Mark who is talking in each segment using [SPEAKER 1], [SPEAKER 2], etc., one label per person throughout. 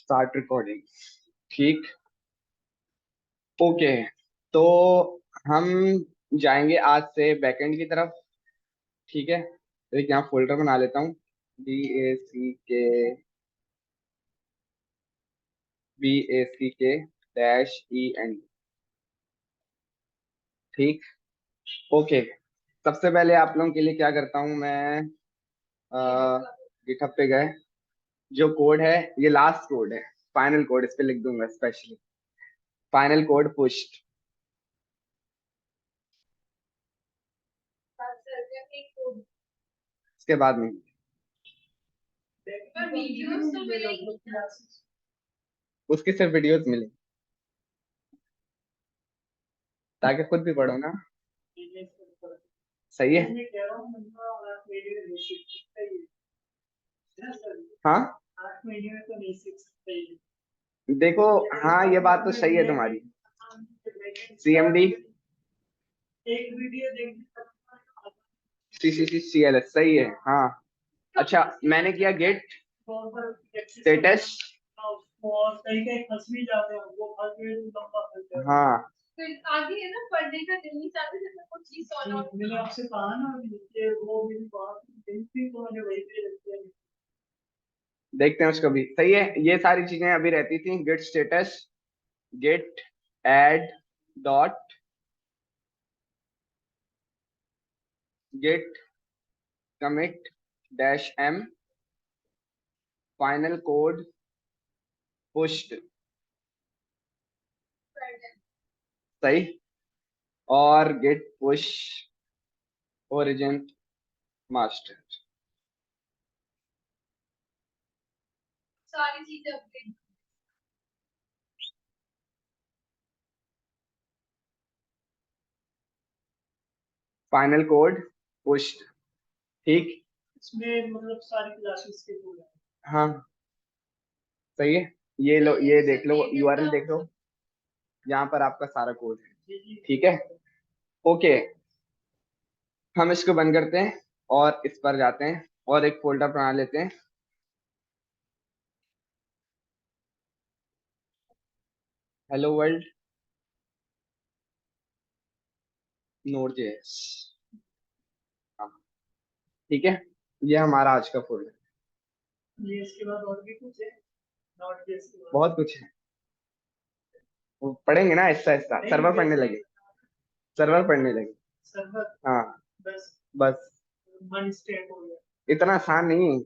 [SPEAKER 1] Start recording. ठीक। Okay. तो हम जाएंगे आज से बैकएंड की तरफ। ठीक है, तो एक यहाँ फोल्डर बना लेता हूँ। BACK -EN। ठीक। ओके। सबसे पहले आप लोगों के लिए क्या करता हूँ मैं, गिटहब पे गए, जो कोड है ये लास्ट कोड है, फाइनल कोड इस पे लिख दूंगा स्पेशली। Final code pushed. इसके बाद में उसके सिर्फ वीडियोस मिले ताकि खुद भी पढ़ो ना। सही है। हाँ देखो, हाँ ये बात तो सही है तुम्हारी। CMD CCCLS सही है। हाँ अच्छा, मैंने किया गेट स्टेटस। हाँ
[SPEAKER 2] फिर आगे है ना, पढ़ने का दिल नहीं चाहता जब तक वो चीज सॉल्व आउट। मैंने आपसे कहा ना कि वो मेरी बात दिल थी तो मैंने वही पे रख दिया।
[SPEAKER 1] देखते हैं उसको भी। सही है, ये सारी चीजें अभी रहती थी। Git status, git add dot, git commit -M, final code pushed. सही। और गेट पुश ओरिजिन मास्टर।
[SPEAKER 2] सारी चीजें अपडेट।
[SPEAKER 1] Final code pushed. ठीक।
[SPEAKER 2] इसमें मतलब सारी क्लासेस के पूरे।
[SPEAKER 1] हाँ सही है। ये लो, ये देख लो, URL देख लो, यहाँ पर आपका सारा कोड है। ठीक है। ओके, हम इसको बंद करते हैं और इस पर जाते हैं और एक फोल्डर बना लेते हैं। Hello world Node.js। हाँ ठीक है, ये हमारा आज का फोल्डर।
[SPEAKER 2] ये इसके बाद और भी कुछ है? नॉट केस के बाद
[SPEAKER 1] बहुत कुछ है, वो पढ़ेंगे ना ऐसा ऐसा। सर्वर पढ़ने लगे, सर्वर पढ़ने लगे।
[SPEAKER 2] सर्वर
[SPEAKER 1] हाँ
[SPEAKER 2] बस
[SPEAKER 1] बस।
[SPEAKER 2] वन स्टेप हो गया।
[SPEAKER 1] इतना आसान नहीं है,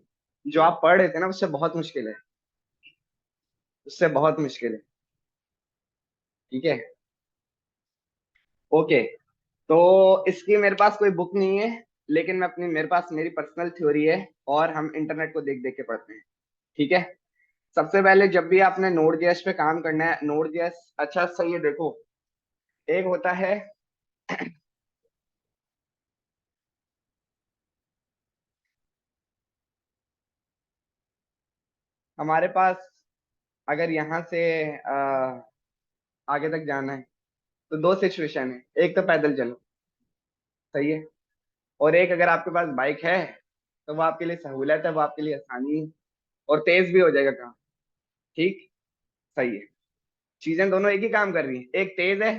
[SPEAKER 1] जो आप पढ़ रहे थे ना उससे बहुत मुश्किल है, उससे बहुत मुश्किल है। ठीक है। ओके। तो इसकी मेरे पास कोई बुक नहीं है, लेकिन मैं अपनी, मेरे पास मेरी पर्सनल थ्योरी है और हम इंटरनेट को देख देख के पढ़ते हैं। ठीक है। सबसे पहले जब भी आपने Node.js पे काम करना है, Node.js अच्छा सही है। देखो, एक होता है हमारे पास, अगर यहाँ से आगे तक जाना है तो दो सिचुएशन है। एक तो पैदल चलो, सही है। और एक, अगर आपके पास बाइक है तो वो आपके लिए सहूलत है, वो आपके लिए आसानी है और तेज भी हो जाएगा काम। ठीक। सही है। चीजें दोनों एक ही काम कर रही हैं। एक तेज है,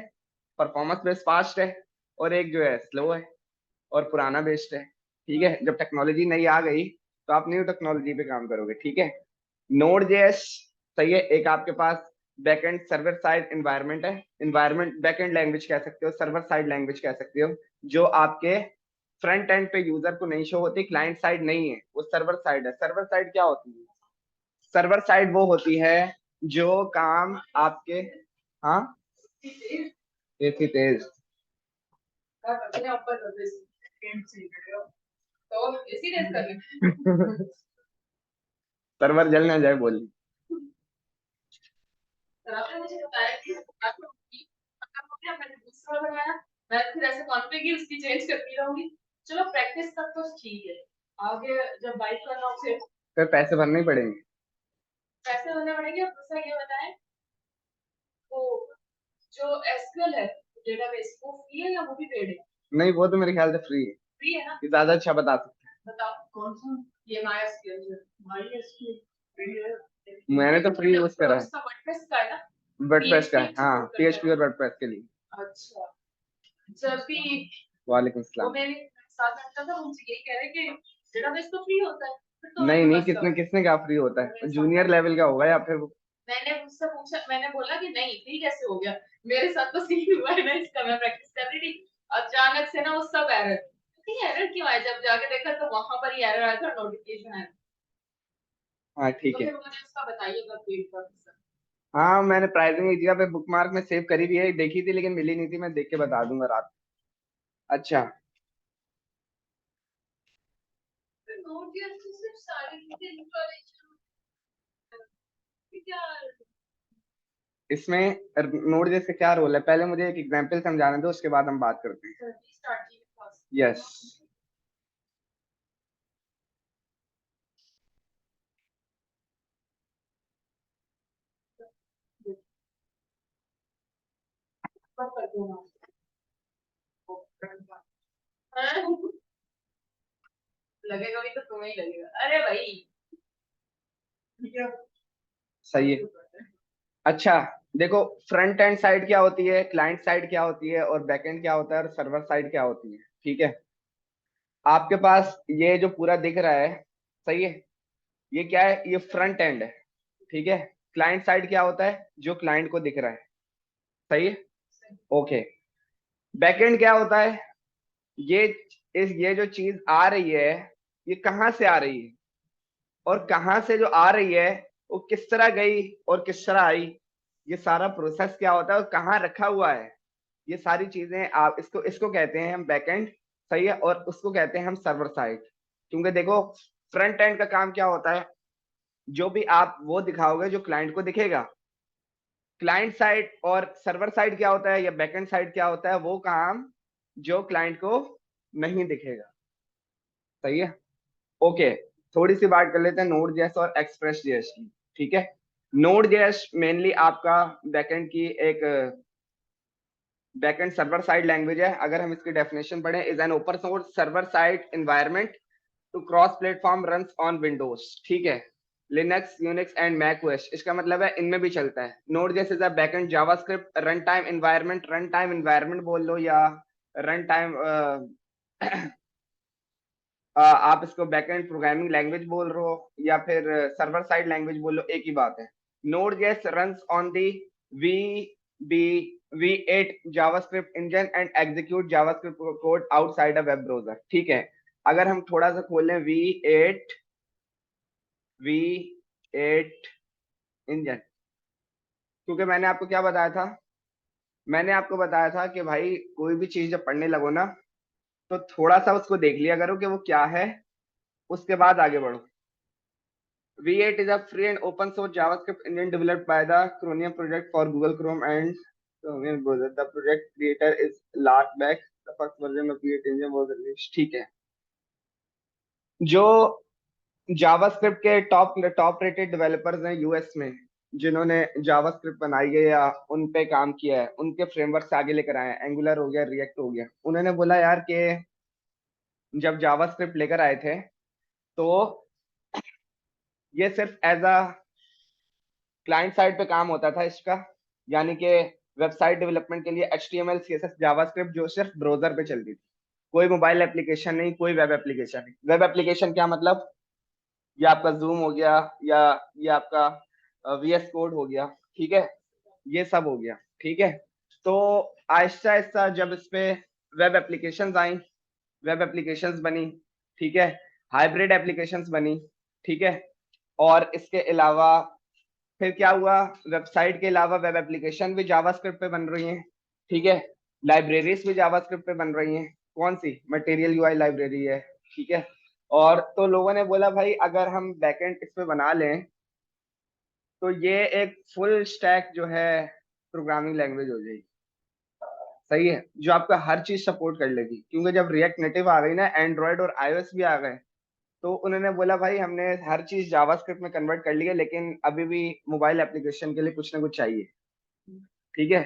[SPEAKER 1] परफॉर्मेंस बेस्ड फास्ट है, और एक जो है स्लो है और पुराना बेस्ड है। ठीक है। जब टेक्नोलॉजी नई आ गई तो आप न्यू टेक्नोलॉजी पे काम करोगे। ठीक है। Node.js सही है। एक आपके पास बैकएंड सर्वर साइड एनवायरनमेंट है। एनवायरनमेंट बैकएंड लैंग्वेज कह सकते हो, सर्वर साइड लैंग्वेज कह सकते हो, जो आपके फ्रंट एंड पे यूजर को नहीं शो होती। क्लाइंट साइड नहीं है, वो सर्वर साइड है। सर्वर साइड क्या होती है? सर्वर साइड वो होती है जो काम आपके, हाँ एसी तेज। सर्वर जल ना जाए बोली।
[SPEAKER 2] सर आपने मुझे बताया कि आपको मैंने दूसरा बनाया, मैं फिर ऐसे कॉन्फ़िग की उसकी चेंज करती रहूंगी। चलो प्रैक्टिस तक तो ठीक है, आगे जब बाइक करना हो
[SPEAKER 1] फिर पैसे भरने ही पड़ेंगे।
[SPEAKER 2] पैसे भरने पड़ेंगे। और दूसरा ये बताएं, वो जो एसक्यूएल है डेटाबेस, वो फ्री है या वो भी पेड है?
[SPEAKER 1] नहीं, वो तो मेरे ख्याल से फ्री है।
[SPEAKER 2] फ्री है ना?
[SPEAKER 1] ये ज्यादा अच्छा बता सकते
[SPEAKER 2] बताओ कौन सा? ये माई एसक्यूएल। माई एसक्यूएल
[SPEAKER 1] मैंने तो फ्री यूज करा है।
[SPEAKER 2] वर्डप्रेस का है ना?
[SPEAKER 1] वर्डप्रेस का है, हाँ,
[SPEAKER 2] PHP
[SPEAKER 1] PHP और वर्डप्रेस के लिए।
[SPEAKER 2] अच्छा, जब भी
[SPEAKER 1] वालेकुम
[SPEAKER 2] वो
[SPEAKER 1] सलाम।
[SPEAKER 2] मेरे साथ बैठा था, मुझे यही कह रहे कि डेटाबेस तो फ्री होता है, फिर तो
[SPEAKER 1] नहीं
[SPEAKER 2] मेरे
[SPEAKER 1] नहीं,
[SPEAKER 2] बस का
[SPEAKER 1] किसने
[SPEAKER 2] है।
[SPEAKER 1] किसने क्या फ्री होता है,
[SPEAKER 2] मेरे साथ
[SPEAKER 1] जूनियर
[SPEAKER 2] बैठा
[SPEAKER 1] लेवल का होगा या फिर
[SPEAKER 2] मैंने उससे पूछा, मैंने बोला कि नहीं फ्री कैसे हो गया, मेरे साथ तो सीन हुआ है ना इसका, मैं प्रैक्टिस कर रही थी, अचानक से ना वो सब एरर, एरर क्यों आया, जब जाके देखा तो वहां पर ही एरर आया था, नोटिफिकेशन आया।
[SPEAKER 1] हाँ
[SPEAKER 2] तो
[SPEAKER 1] ठीक है।
[SPEAKER 2] फिर मुझे उसका बताइएगा पेड का।
[SPEAKER 1] हाँ, मैंने प्राइसिंग एक जगह पे बुकमार्क में सेव करी हुई है, देखी थी लेकिन मिली नहीं थी, मैं देख के बता दूंगा रात को। अच्छा,
[SPEAKER 2] नोट.js की सिर्फ सारी चीजें इंस्टॉलेशन क्या?
[SPEAKER 1] इसमें नोड जैसे क्या रोल है, पहले मुझे एक एग्जांपल समझाने दो, उसके बाद हम बात करते हैं। यस।
[SPEAKER 2] लगेगा भी तो तुम्हें ही लगेगा, अरे भाई।
[SPEAKER 1] सही है। अच्छा, देखो, फ्रंट एंड साइड क्या होती है, क्लाइंट साइड क्या होती है, और बैक एंड क्या होता है, और सर्वर साइड क्या होती है। ठीक है, आपके पास ये जो पूरा दिख रहा है, सही है, ये क्या है, ये फ्रंट एंड है। ठीक है, क्लाइंट साइड क्या होता है, जो क्लाइंट को दिख रहा है। सही है, ओके। बैक एंड क्या होता है, ये ये जो चीज आ रही है, ये कहाँ से आ रही है, और कहाँ से जो आ रही है वो किस तरह गई और किस तरह आई, ये सारा प्रोसेस क्या होता है और कहाँ रखा हुआ है, ये सारी चीजें आप इसको इसको कहते हैं हम बैकएंड। सही है, और उसको कहते हैं हम सर्वर साइड। क्योंकि देखो, फ्रंट एंड का काम क्या होता है, जो भी आप वो दिखाओगे जो क्लाइंट को दिखेगा। क्लाइंट साइड और सर्वर साइड क्या होता है, या बैकएंड साइड क्या होता है, वो काम जो क्लाइंट को नहीं दिखेगा। सही है, ओके। थोड़ी सी बात कर लेते हैं नोड जेएस और एक्सप्रेस जेएस की। ठीक है, नोड जेएस मेनली आपका बैकएंड की एक बैकएंड सर्वर साइड लैंग्वेज है। अगर हम इसकी डेफिनेशन पढ़ें, is an open source server side environment to cross platform runs on Windows. ठीक है, Linux, Unix and Mac OS, इसका मतलब है इनमें भी चलता है। Node JS is a backend JavaScript run time environment, run time environment बोल लो या रन टाइम आप इसको बैकएंड प्रोग्रामिंग लैंग्वेज बोल रहे हो या फिर सर्वर साइड लैंग्वेज बोल लो, एक ही बात है। Node.js runs on the VB V8 JavaScript engine and execute JavaScript code outside a web browser। ठीक है, अगर हम थोड़ा सा खोलें V8 इंजन, क्योंकि मैंने आपको क्या बताया था, मैंने आपको बताया था कि भाई कोई भी चीज जब पढ़ने लगो ना, तो थोड़ा सा उसको देख लिया करो कि वो क्या है, उसके बाद आगे बढ़ो। V8 is a free and open source JavaScript engine developed by the Chromium project for Google Chrome and Chromium browser. The project creator is Larkback. The first version of V8 engine was released। ठीक है, जो JavaScript के top rated developers हैं US में, जिन्होंने JavaScript बनाई है या उन पे काम किया है, उनके फ्रेमवर्क से आगे लेकर आए हैं, एंगुलर हो गया, रिएक्ट हो गया, उन्होंने बोला यार कि जब जावास्क्रिप्ट लेकर आए थे, तो ये सिर्फ एज अ क्लाइंट साइड पे काम होता था इसका, यानी कि वेबसाइट डेवलपमेंट के लिए HTML CSS जावास्क्रिप्ट जो सिर्फ ब्राउजर पे चलती थी, कोई मोबाइल एप्लीकेशन नहीं, कोई वेब एप्लीकेशन नहीं। वेब एप्लीकेशन क्या मतलब, ये आपका जूम हो गया, या ये आपका VS कोड हो गया, ठीक है, ये सब हो गया। ठीक है, तो आहिस्ता आहिस्ता जब इस पे वेब एप्लीकेशंस आई, वेब एप्लीकेशंस बनी, ठीक है, हाइब्रिड एप्लीकेशंस बनी, ठीक है, और इसके अलावा फिर क्या हुआ, वेबसाइट के अलावा वेब एप्लीकेशन भी जावास्क्रिप्ट पे बन रही हैं। ठीक है, लाइब्रेरीज भी जावास्क्रिप्ट पे बन रही हैं। कौन सी, मटेरियल यूआई लाइब्रेरी है। ठीक है, और तो लोगों ने बोला भाई अगर हम बैकएंड इस पे बना लें, तो ये एक फुल स्टैक जो है प्रोग्रामिंग लैंग्वेज हो जाएगी। सही है, जो आपका हर चीज सपोर्ट कर लेगी, क्योंकि जब रिएक्ट नेटिव आ गई ना, एंड्रॉयड और iOS भी आ गए, तो उन्होंने बोला भाई हमने हर चीज जावास्क्रिप्ट में कन्वर्ट कर ली है, लेकिन अभी भी मोबाइल एप्लीकेशन के लिए कुछ ना कुछ चाहिए। ठीक है,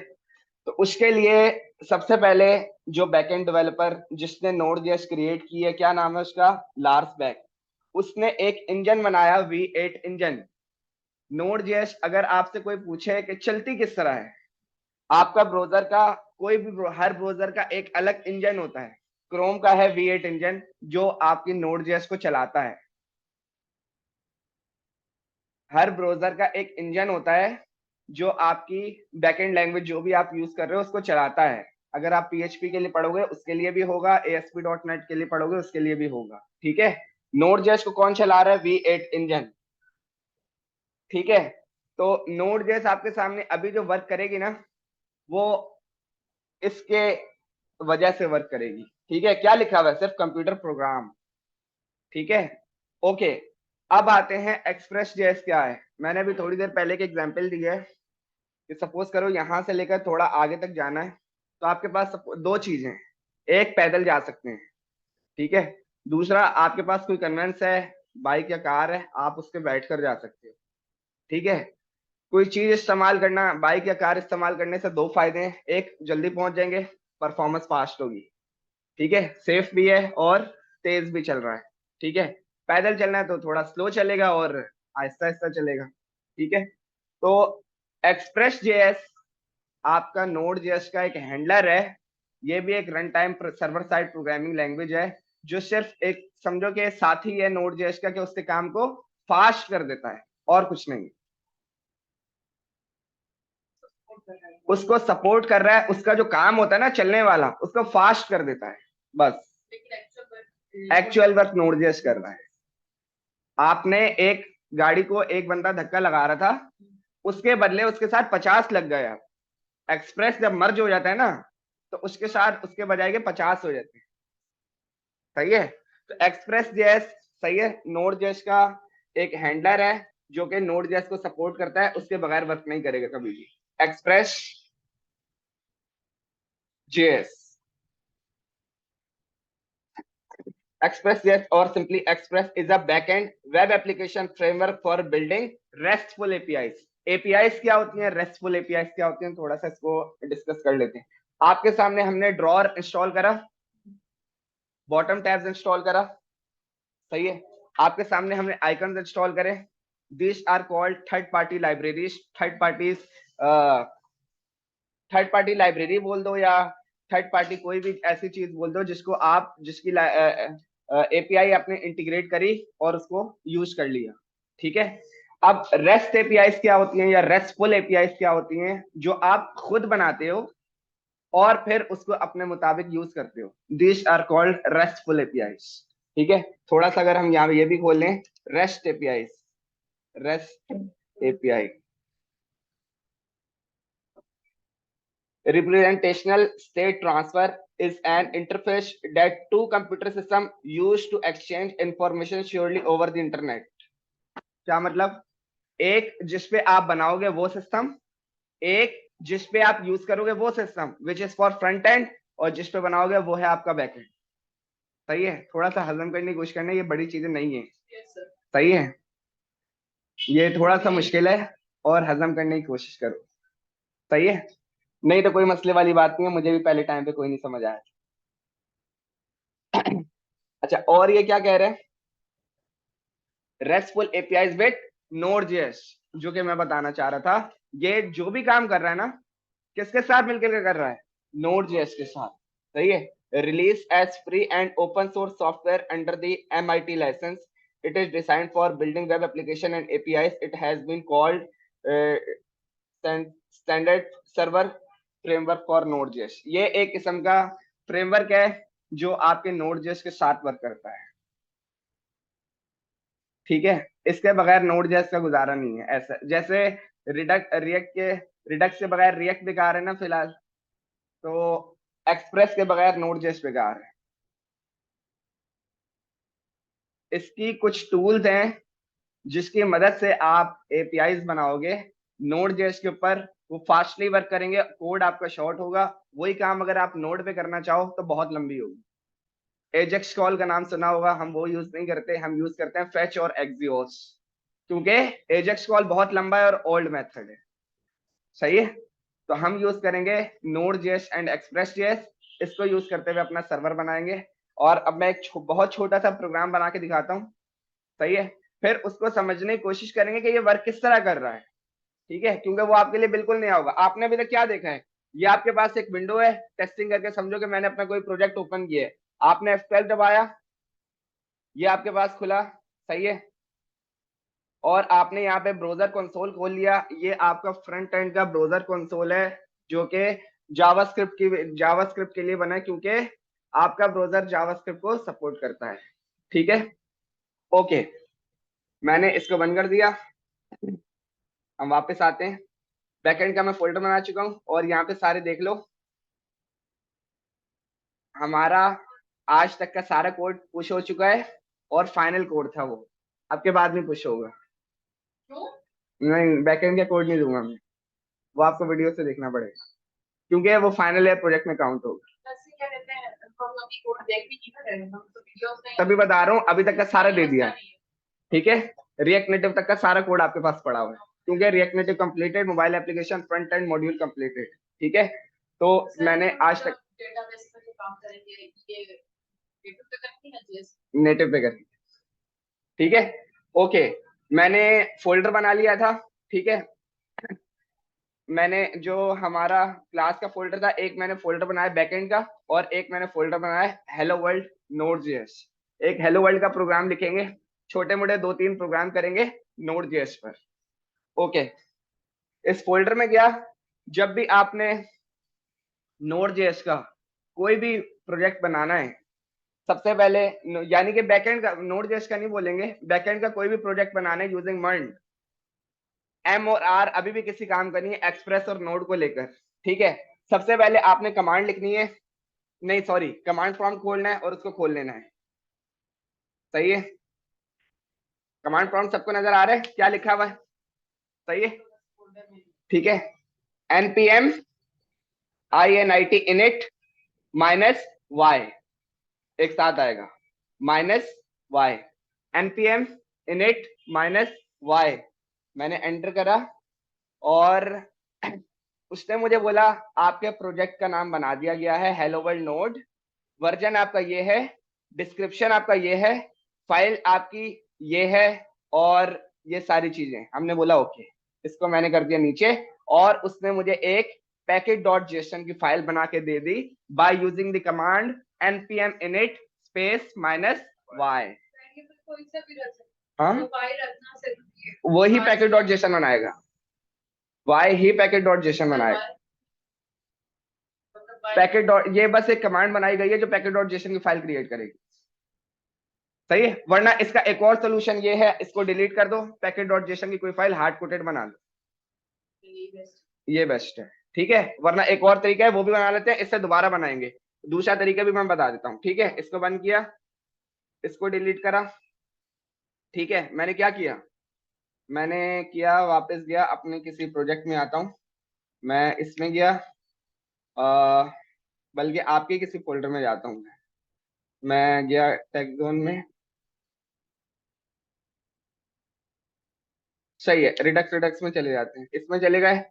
[SPEAKER 1] तो उसके लिए सबसे पहले जो बैकएंड डेवलपर जिसने नोड जेएस क्रिएट की है, क्या नाम है उसका, लार्स बैक, उसने एक इंजन बनाया V8 इंजन। नोड जेएस अगर आपसे कोई पूछे कि चलती किस तरह है, आपका ब्राउजर का कोई भी हर ब्राउजर का एक अलग इंजन होता है। क्रोम का है V8 इंजन जो आपकी नोड जेएस को चलाता है। हर ब्राउजर का एक इंजन होता है जो आपकी बैकएंड लैंग्वेज जो भी आप यूज कर रहे हो उसको चलाता है। अगर आप PHP के लिए पढ़ोगे उसके लिए भी होगा, ASP.NET के लिए पढ़ोगे उसके लिए भी होगा। ठीक है, नोड जेएस को कौन चला रहा है? V8 engine. ठीक है, तो नोड जेएस आपके सामने अभी जो वर्क करेगी ना, वो इसके वजह से वर्क करेगी। ठीक है, क्या लिखा हुआ है? सिर्फ कंप्यूटर प्रोग्राम। ठीक है, ओके। अब आते हैं एक्सप्रेस जेएस क्या है। मैंने अभी थोड़ी देर पहले एक एग्जांपल दिया है कि सपोज करो यहां से लेकर थोड़ा आगे तक जाना है, तो आपके पास दो चीजें हैं। एक, पैदल जा सकते हैं। ठीक है, दूसरा, आपके पास कोई कन्वेंस है, बाइक या कार है, आप उस पर बैठ कर जा सकते हो। ठीक है, कोई चीज इस्तेमाल करना, बाइक या कार इस्तेमाल करने से दो फायदे हैं। एक, जल्दी पहुंच जाएंगे, परफॉर्मेंस फास्ट होगी। ठीक है, सेफ भी है और तेज भी चल रहा है। ठीक है, पैदल चलना है तो थोड़ा स्लो चलेगा और आहिस्ता आहिस्ता चलेगा। ठीक है, तो एक्सप्रेस जेएस आपका नोड जेएस का एक हैंडलर है। ये भी एक run time server side programming language है जो सिर्फ एक समझो कि साथी है नोड जेएस का, कि उसके काम को फास्ट कर देता है और कुछ नहीं। उसको सपोर्ट कर रहा है, उसका जो काम होता है ना चलने वाला, उसको फास्ट कर देता है बस। एक्चुअल वर्क नोड जेएस कर रहा है। आपने एक गाड़ी को एक बंदा धक्का लगा रहा था, उसके बदले उसके साथ 50 लग गए। आप एक्सप्रेस जब मर्ज हो जाता है ना, तो उसके साथ उसके बजाय के 50 हो जाते हैं। सही है, तो एक्सप्रेस जेएस सही है, नोड जेएस का एक हैंडलर है जो कि नोड जेएस को सपोर्ट करता है, उसके बगैर वर्क नहीं करेगा कभी भी express JS. Express.js or simply Express is a backend web application framework for building RESTful APIs. APIs क्या होती हैं, RESTful APIs क्या होती हैं, थोड़ा सा इसको डिस्कस कर लेते हैं। आपके सामने हमने ड्रॉर इंस्टॉल करा, बॉटम टैब्स इंस्टॉल करा, सही है। आपके सामने हमने आइकन इंस्टॉल करे। This are called third party libraries. Third party library बोल दो या थर्ड पार्टी कोई भी ऐसी चीज बोल दो जिसको आप जिसकी एपीआई आपने इंटीग्रेट करी और उसको यूज कर लिया। ठीक है, अब रेस्ट एपीआईज क्या होती हैं या रेस्टफुल एपीआईज क्या होती हैं? जो आप खुद बनाते हो और फिर उसको अपने मुताबिक यूज करते हो। This are called RESTful APIs. ठीक है, थोड़ा सा अगर हम यहाँ ये भी खोल लें, rest APIs, rest API, representational state transfer is an interface that two computer systems use to exchange information securely over the internet. क्या मतलब? एक जिसपे आप बनाओगे वो सिस्टम, एक जिसपे आप यूज करोगे वो system, which is for front end, और जिसपे बनाओगे वो है आपका बैक एंड। सही है, थोड़ा सा हजम करने की कोशिश करना, ये बड़ी चीजें नहीं है। सही है, ये थोड़ा सा मुश्किल है और हजम करने की कोशिश करो। सही है, नहीं तो कोई मसले वाली बात नहीं है, मुझे भी पहले टाइम पे कोई नहीं समझ आया। अच्छा, और ये क्या कह रहे हैं? Restful APIs with node JS, जो कि मैं बताना चाह रहा था। ये जो भी काम कर रहा है ना, किसके साथ मिलकर के कर रहा है? नोड जेएस के साथ। सही है, release as free and open source software under the MIT licence. It is designed for building web application and APIs. It has been called standard server framework for Node.js. ये एक किस्म का framework है जो आपके Node.js के साथ work करता है। ठीक है, इसके बगैर Node.js का गुजारा नहीं है। ऐसा जैसे रिडक्स के बगैर रिएक्ट बेकार है ना फिलहाल, तो एक्सप्रेस के बगैर Node.js बेकार है। इसकी कुछ टूल्स हैं जिसकी मदद से आप एपीआईज बनाओगे Node.js के ऊपर, वो फास्टली वर्क करेंगे, कोड आपका शॉर्ट होगा। वही काम अगर आप नोड पे करना चाहो तो बहुत लंबी होगी। एजेक्स कॉल का नाम सुना होगा, हम वो यूज नहीं करते, हम यूज करते हैं फेच और एक्सियोस, क्योंकि एजेक्स कॉल बहुत लंबा है और ओल्ड मेथड है। सही है, तो हम यूज करेंगे Node.js एंड Express.js, इसको यूज करते हुए अपना सर्वर बनाएंगे। और अब मैं एक बहुत छोटा सा प्रोग्राम बना के दिखाता हूँ। सही है, फिर उसको समझने की कोशिश करेंगे कि ये वर्क किस तरह कर रहा है, ठीक है, क्योंकि वो आपके लिए बिल्कुल नया होगा। आपने अभी तक क्या देखा है, ये आपके पास एक विंडो है, टेस्टिंग करके समझो कि मैंने अपना कोई प्रोजेक्ट ओपन किया है, आपने F12 दबाया, ये आपके पास खुला, सही है, और आपने यहाँ पे ब्राउजर कंसोल खोल लिया, ये आपका फ्रंट एंड का ब्राउजर कंसोल है जो कि जावास्क्रिप्ट के लिए बना है, क्योंकि आपका ब्राउजर जावास्क्रिप्ट को सपोर्ट करता है, ठीक है। ओके, मैंने इसको बंद कर दिया, हम वापस आते हैं। बैकएंड का मैं फोल्डर बना चुका हूँ और यहाँ पे सारे देख लो, हमारा आज तक का सारा कोड पुश हो चुका है और फाइनल कोड था वो, आपके बाद में पुश होगा। नहीं, बैकएंड का कोड नहीं दूंगा मैं, वो आपको वीडियो से देखना पड़ेगा, क्योंकि वो फाइनल ईयर प्रोजेक्ट में काउंट होगा। तभी बता रहा हूँ, अभी तक का सारा दे दिया, ठीक है। रिएक्ट नेटिव तक का सारा कोड आपके पास पड़ा हुआ है, क्योंकि react native completed, mobile application front end module completed, ठीक है। तो मैंने आज तक नेटिव पे करी, ठीक है। ओके, मैंने फोल्डर बना लिया था, ठीक है। मैंने जो हमारा क्लास का फोल्डर था, एक मैंने फोल्डर बनाया बैकएंड का और एक मैंने फोल्डर बनाया हेलो वर्ल्ड नोड.js। एक हेलो वर्ल्ड का प्रोग्राम लिखेंगे, छोटे मोटे 2-3 प्रोग्राम करेंगे नोड.js पर। ओके, इस फोल्डर में गया, जब भी आपने नोड.js का कोई भी प्रोजेक्ट बनाना है, सबसे पहले यानी कि बैकएंड का, नोड.js का नहीं बोलेंगे, बैकएंड का कोई भी प्रोजेक्ट बनाना है यूजिंग मर्न, एम और आर अभी भी किसी काम का नहीं है एक्सप्रेस और नोड को लेकर, ठीक है। सबसे पहले आपने कमांड लिखनी है, नहीं सॉरी, कमांड प्रॉम्प्ट खोलना है और उसको खोल लेना है, सही है। कमांड प्रॉम्प्ट सबको नजर आ रहा है क्या लिखा हुआ है, सही है, ठीक है। npm init init -y, एक साथ आएगा, -y, npm init -y, मैंने एंटर करा और उसने मुझे बोला आपके प्रोजेक्ट का नाम बना दिया गया है हेलो वर्ल्ड नोड, वर्जन आपका ये है, डिस्क्रिप्शन आपका ये है, फाइल आपकी ये है, और ये सारी चीजें हमने बोला ओके, इसको मैंने कर दिया नीचे, और उसने मुझे एक package.json की फाइल बना के दे दी by using the command npm init -y। हाँ, वही package.json बनाएगा, y ही package.json बनाएगा। पैकेट डॉट, ये बस एक कमांड बनाई गई है जो package.json की फाइल क्रिएट करेगी, सही है। वरना इसका एक और सोल्यूशन ये है, इसको डिलीट कर दो, package.json की कोई फाइल हार्ड कोडेड बना दो, ये बेस्ट है, ठीक है। वरना एक और तरीका है, वो भी बना लेते हैं, इससे दोबारा बनाएंगे, दूसरा तरीका भी मैं बता देता हूँ, ठीक है। इसको बंद किया, इसको डिलीट करा, ठीक है। मैंने क्या किया, मैंने किया वापस गया अपने किसी प्रोजेक्ट में आता हूँ, मैं इसमें गया, बल्कि आपके किसी फोल्डर में जाता हूँ, मैं गया टेक जोन में, सही है, रिडक्स रिडक्स में चले जाते हैं, इसमें चले गए।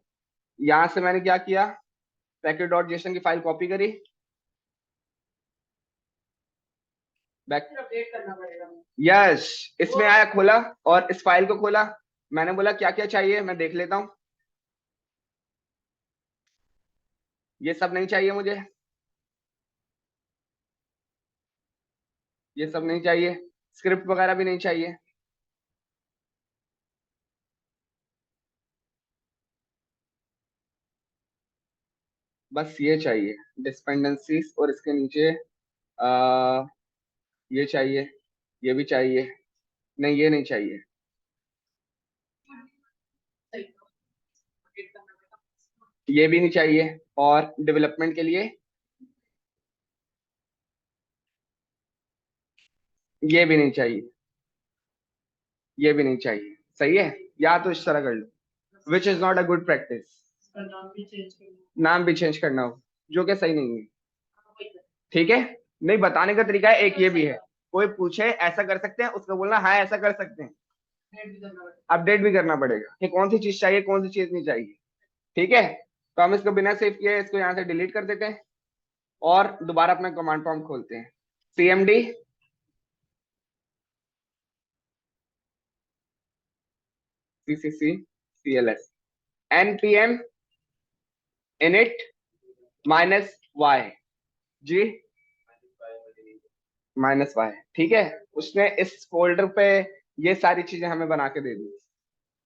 [SPEAKER 1] यहां से मैंने क्या किया, package.json की फाइल कॉपी करी, बैक अपडेट करना पड़ेगा, यस, इसमें आया, खोला और इस फाइल को खोला, मैंने बोला क्या क्या चाहिए मैं देख लेता हूँ, ये सब नहीं चाहिए मुझे, ये सब नहीं चाहिए, स्क्रिप्ट वगैरह भी नहीं चाहिए, बस ये चाहिए डिपेंडेंसीज, और इसके नीचे ये चाहिए, ये भी चाहिए, नहीं ये नहीं चाहिए, ये भी नहीं चाहिए, और डेवलपमेंट के लिए ये भी नहीं चाहिए, ये भी नहीं चाहिए, सही है। या तो इस तरह कर लो, which is not a good practice, नाम भी चेंज करना हो, जो कि सही नहीं है, ठीक है। नहीं, बताने का तरीका है एक, ये भी है, कोई पूछे ऐसा कर सकते हैं, उसको बोलना हाँ ऐसा कर सकते हैं, अपडेट भी करना पड़ेगा कि कौन सी चीज चाहिए कौन सी चीज नहीं चाहिए, ठीक है। तो हम इसको बिना सेव किए इसको यहाँ से डिलीट कर देते हैं और दोबारा अपना कमांड प्रॉम्प्ट खोलते हैं, cmd CCC CLS npm init -y जी -y, ठीक है। उसने इस फोल्डर पे ये सारी चीजें हमें बना के दे दी।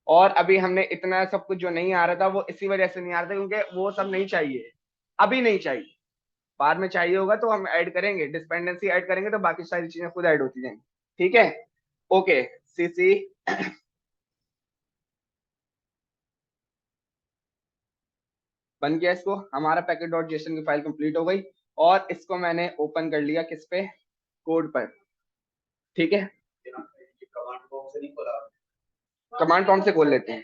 [SPEAKER 1] और अभी हमने इतना सब कुछ जो नहीं आ रहा था वो इसी वजह से नहीं आ रहा था क्योंकि वो सब नहीं चाहिए, अभी नहीं चाहिए। बाद में चाहिए होगा तो हम ऐड करेंगे, डिपेंडेंसी ऐड करेंगे तो बाकी सारी चीजें खुद ऐड होती जाएंगी, ठीक है। ओके, सीसी बन गया। इसको हमारा पैकेट डॉट जेसन की फाइल कंप्लीट हो गई और इसको मैंने ओपन कर लिया किस पे, कोड पर, ठीक है। कमांड प्रॉम्प्ट से खोल लेते हैं,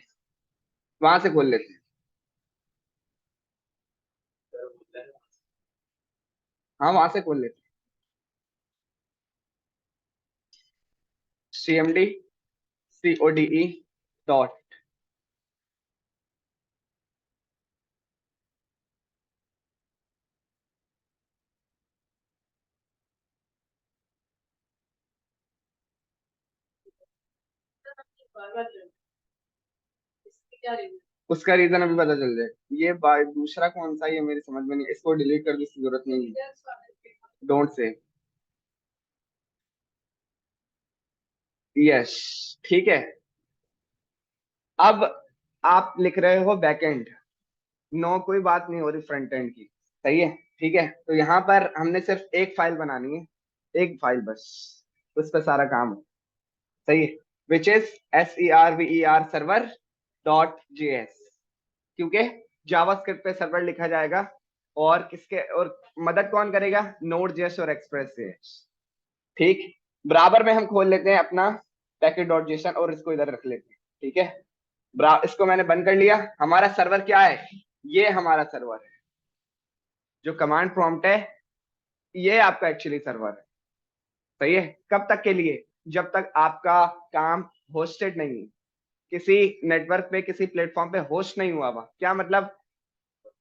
[SPEAKER 1] वहां से खोल लेते हैं। हाँ वहां से खोल लेते हैं। cmd code उसका रीजन अभी पता चल जाए। ये दूसरा कौन सा है ये मेरी समझ में नहीं, इसको डिलीट कर दी, इसकी जरूरत नहीं है। डोंट से, यस, ठीक है। अब आप लिख रहे हो बैकएंड, नो कोई बात नहीं हो रही फ्रंट एंड की, सही है, ठीक है। तो यहाँ पर हमने सिर्फ एक फाइल बनानी है, एक फाइल बस, उस पर सारा काम हो, सही है। विच इज server.js, क्योंकि जावास्क्रिप्ट पे सर्वर लिखा जाएगा और किसके, और मदद कौन करेगा, नोड जेएस और एक्सप्रेस जेएस, ठीक। बराबर में हम खोल लेते हैं अपना पैकेट डॉट जेसन और इसको इधर रख लेते हैं, ठीक है। इसको मैंने बंद कर लिया। हमारा सर्वर क्या है, ये हमारा सर्वर है, जो कमांड प्रॉम्प्ट है ये आपका एक्चुअली सर्वर है, सही है। कब तक के लिए, जब तक आपका काम होस्टेड नहीं है, किसी नेटवर्क पे किसी प्लेटफॉर्म पे होस्ट नहीं हुआ हुआ, क्या मतलब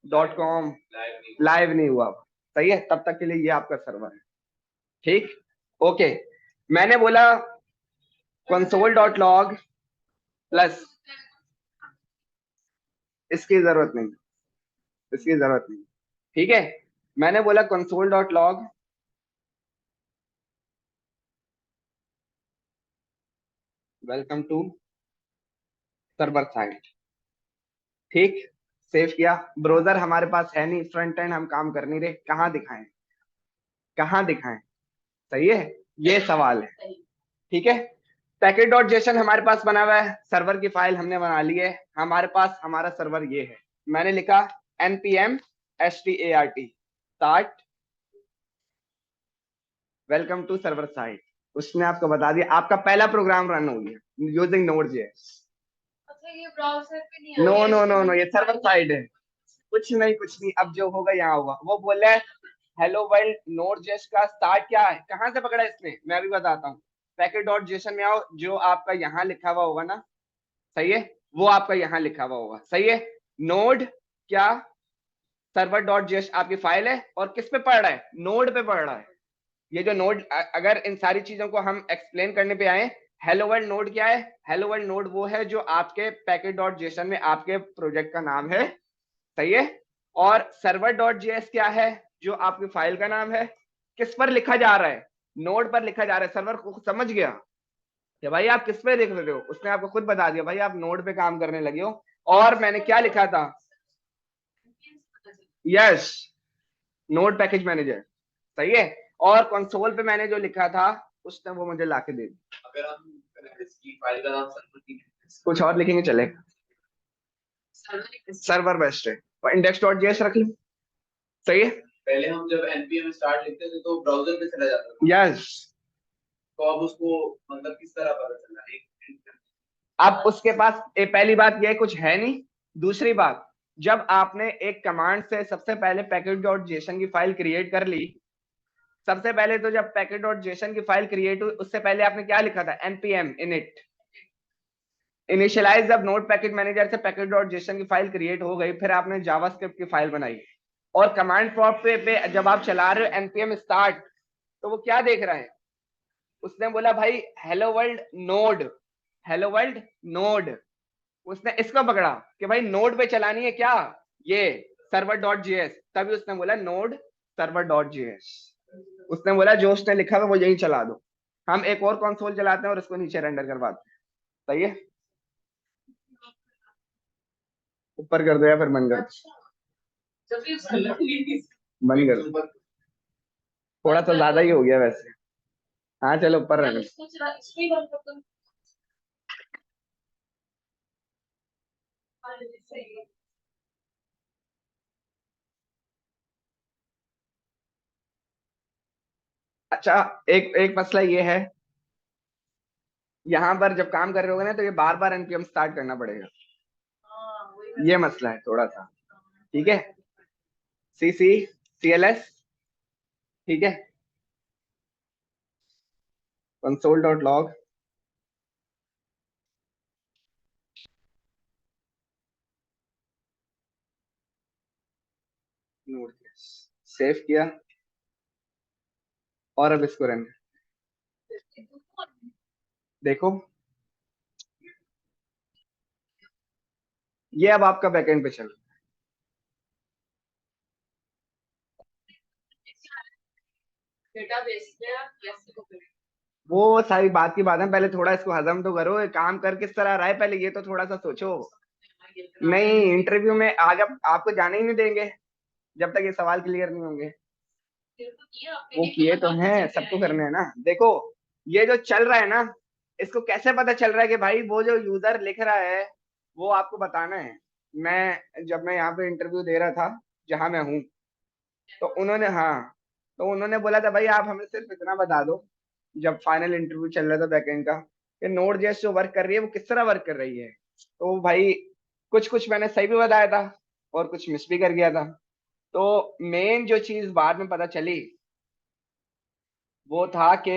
[SPEAKER 1] .com लाइव नहीं हुआ हुआ, सही है, तब तक के लिए ये आपका सर्वर है, ठीक। ओके, मैंने बोला console.log प्लस, इसकी जरूरत नहीं, इसकी जरूरत नहीं, ठीक है। मैंने बोला console.log welcome to server side, ठीक। सेव किया। ब्राउजर हमारे पास है नहीं, फ्रंट एंड हम काम कर नहीं रहे, कहाँ दिखाएं, कहाँ दिखाएं, सही है, ये सवाल है, ठीक है। पैकेट डॉट जेसन हमारे पास बना हुआ है, सर्वर की फाइल हमने बना ली है, हमारे पास हमारा सर्वर ये है। मैंने लिखा npm start welcome to server side, उसने आपको बता दिया आपका पहला प्रोग्राम रन हो गया यूजिंग नोड जेएस।
[SPEAKER 2] अच्छा ये ब्राउज़र पे नहीं
[SPEAKER 1] नो
[SPEAKER 2] आ
[SPEAKER 1] नो
[SPEAKER 2] रहा
[SPEAKER 1] नो
[SPEAKER 2] है,
[SPEAKER 1] नो, ये सर्वर साइड है, कुछ नहीं कुछ नहीं, अब जो होगा यहाँ होगा। वो बोल रहा है हेलो वर्ल्ड, नोड जेएस का स्टार्ट क्या है, कहाँ से पकड़ा इसने, मैं अभी बताता हूँ। पैकेट डॉट जेसन में आओ, जो आपका यहाँ लिखा हुआ होगा ना, सही है, वो आपका यहाँ लिखा हुआ होगा, सही है। नोड क्या, सर्वर डॉट जेएस आपकी फाइल है और किस पे पढ़ रहा है, नोड पे पढ़ रहा है। ये जो नोड, अगर इन सारी चीजों को हम एक्सप्लेन करने पे आए, हेलो वर्ल्ड नोड क्या है, हेलो वर्ल्ड नोड वो है जो आपके पैकेट डॉट जेसन में आपके प्रोजेक्ट का नाम है, सही है। और सर्वर डॉट जेएस क्या है, जो आपकी फाइल का नाम है, किस पर लिखा जा रहा है, नोड पर लिखा जा रहा है। सर्वर को समझ गया कि भाई आप किस पे लिख रहे हो, उसने आपको खुद बता दिया भाई आप नोड पे काम करने लगे हो। और मैंने क्या लिखा था, यस, नोड पैकेज मैनेजर, सही है। और कंसोल पे मैंने जो लिखा था उसने वो मुझे लाके दे दी। अगर हम इसकी फाइल का नाम कुछ और लिखेंगे चलेगा, सर्वर बेस्ट है, और इंडेक्स डॉट जेएस रख लो, सही है। पहले हम जब npm स्टार्ट लिखते थे तो ब्राउजर पे चला जाता था, यस। तो अब उसको मतलब किस तरह पता चला है, अब उसके पास पहली बात यह कुछ है नहीं। दूसरी बात, जब आपने एक कमांड से सबसे पहले पैकेट डॉट जेसन की फाइल क्रिएट कर ली, सबसे पहले तो जब पैकेट डॉट जेसन की फाइल क्रिएट हुई उससे पहले आपने क्या लिखा था, npm init इनिशियलाइज। जब नोड पैकेट मैनेजर से पैकेट डॉट जेसन की फाइल क्रिएट हो गई, फिर आपने जावास्क्रिप्ट की फाइल बनाई और कमांड प्रॉम्प्ट पे जब आप चला रहे हो npm start, तो वो क्या देख रहा है, उसने बोला भाई hello world node, hello world node, उसने इसको पकड़ा कि भाई नोड पे चलानी है क्या, ये सर्वर डॉट जेएस, तभी उसने बोला नोड सर्वर डॉट जेएस। उसने बोला जो उसने लिखा था वो यही चला दो, हम एक और कंसोल चलाते हैं और उसको नीचे रेंडर करवाते हैं। सही है, ऊपर कर दो या फिर बंद कर दो।
[SPEAKER 2] जब भी उसको लगी
[SPEAKER 1] बंद कर दो, थोड़ा सा ज्यादा ही हो गया वैसे। हाँ चलो ऊपर रहने दो।
[SPEAKER 2] इसको चला, इसको ही बंद कर दो। हाँ, सही है।
[SPEAKER 1] अच्छा, एक एक मसला ये है, यहाँ पर जब काम कर रहे होगे ना तो ये बार बार एनपीएम स्टार्ट करना पड़ेगा,
[SPEAKER 2] हाँ,
[SPEAKER 1] ये मसला है थोड़ा सा। ठीक है, सी सी सी एल एस, ठीक है, कंसोल डॉट लॉग, सेव किया और अब इसको रन देखो, ये अब आपका बैकएंड पे चल।
[SPEAKER 2] डेटाबेस पे आप कैसे को करें?
[SPEAKER 1] वो सारी बात की बात है, पहले थोड़ा इसको हजम तो करो, ये काम कर किस तरह रहा है पहले ये तो थोड़ा सा सोचो। नहीं, इंटरव्यू में आगे आपको जाने ही नहीं देंगे जब तक ये सवाल क्लियर नहीं होंगे। वो किए तो हैं, सबको करने हैं ना। देखो, ये जो चल रहा है ना, इसको कैसे पता चल रहा है कि भाई वो जो यूजर लिख रहा है वो आपको बताना है। जब मैं यहाँ पे इंटरव्यू दे रहा था जहां मैं हूँ, तो उन्होंने, हाँ, तो उन्होंने बोला था भाई आप हमें सिर्फ इतना बता दो, जब फाइनल इंटरव्यू चल रहा था बैकएंड का, कि नोड जेएस जो वर्क कर रही है वो किस तरह वर्क कर रही है। तो भाई कुछ कुछ मैंने सही भी बताया था और कुछ मिस भी कर गया था। तो मेन जो चीज बाद में पता चली वो था कि,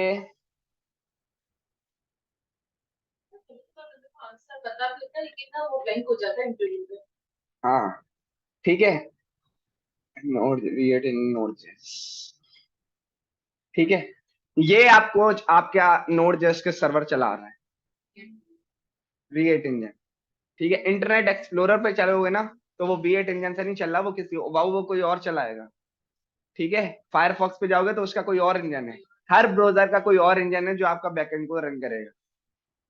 [SPEAKER 2] आंसर बता देता है, लेकिन ना वो ब्लैंक हो जाता है इंटरव्यू में।
[SPEAKER 1] हाँ ठीक है, नोड क्रिएटिंग नोड जेएस, ठीक है, ये आपको आपका नोड जेएस के सर्वर चला रहा है V8 इंजन। ठीक है, इंटरनेट एक्सप्लोरर पे चलोगे ना तो वो V8 इंजन से नहीं चल रहा, वो किसी वो कोई और चलाएगा। ठीक है, फायरफॉक्स पे जाओगे तो उसका कोई और इंजन है, हर ब्राउजर का कोई और इंजन है जो आपका बैकएंड को रन करेगा।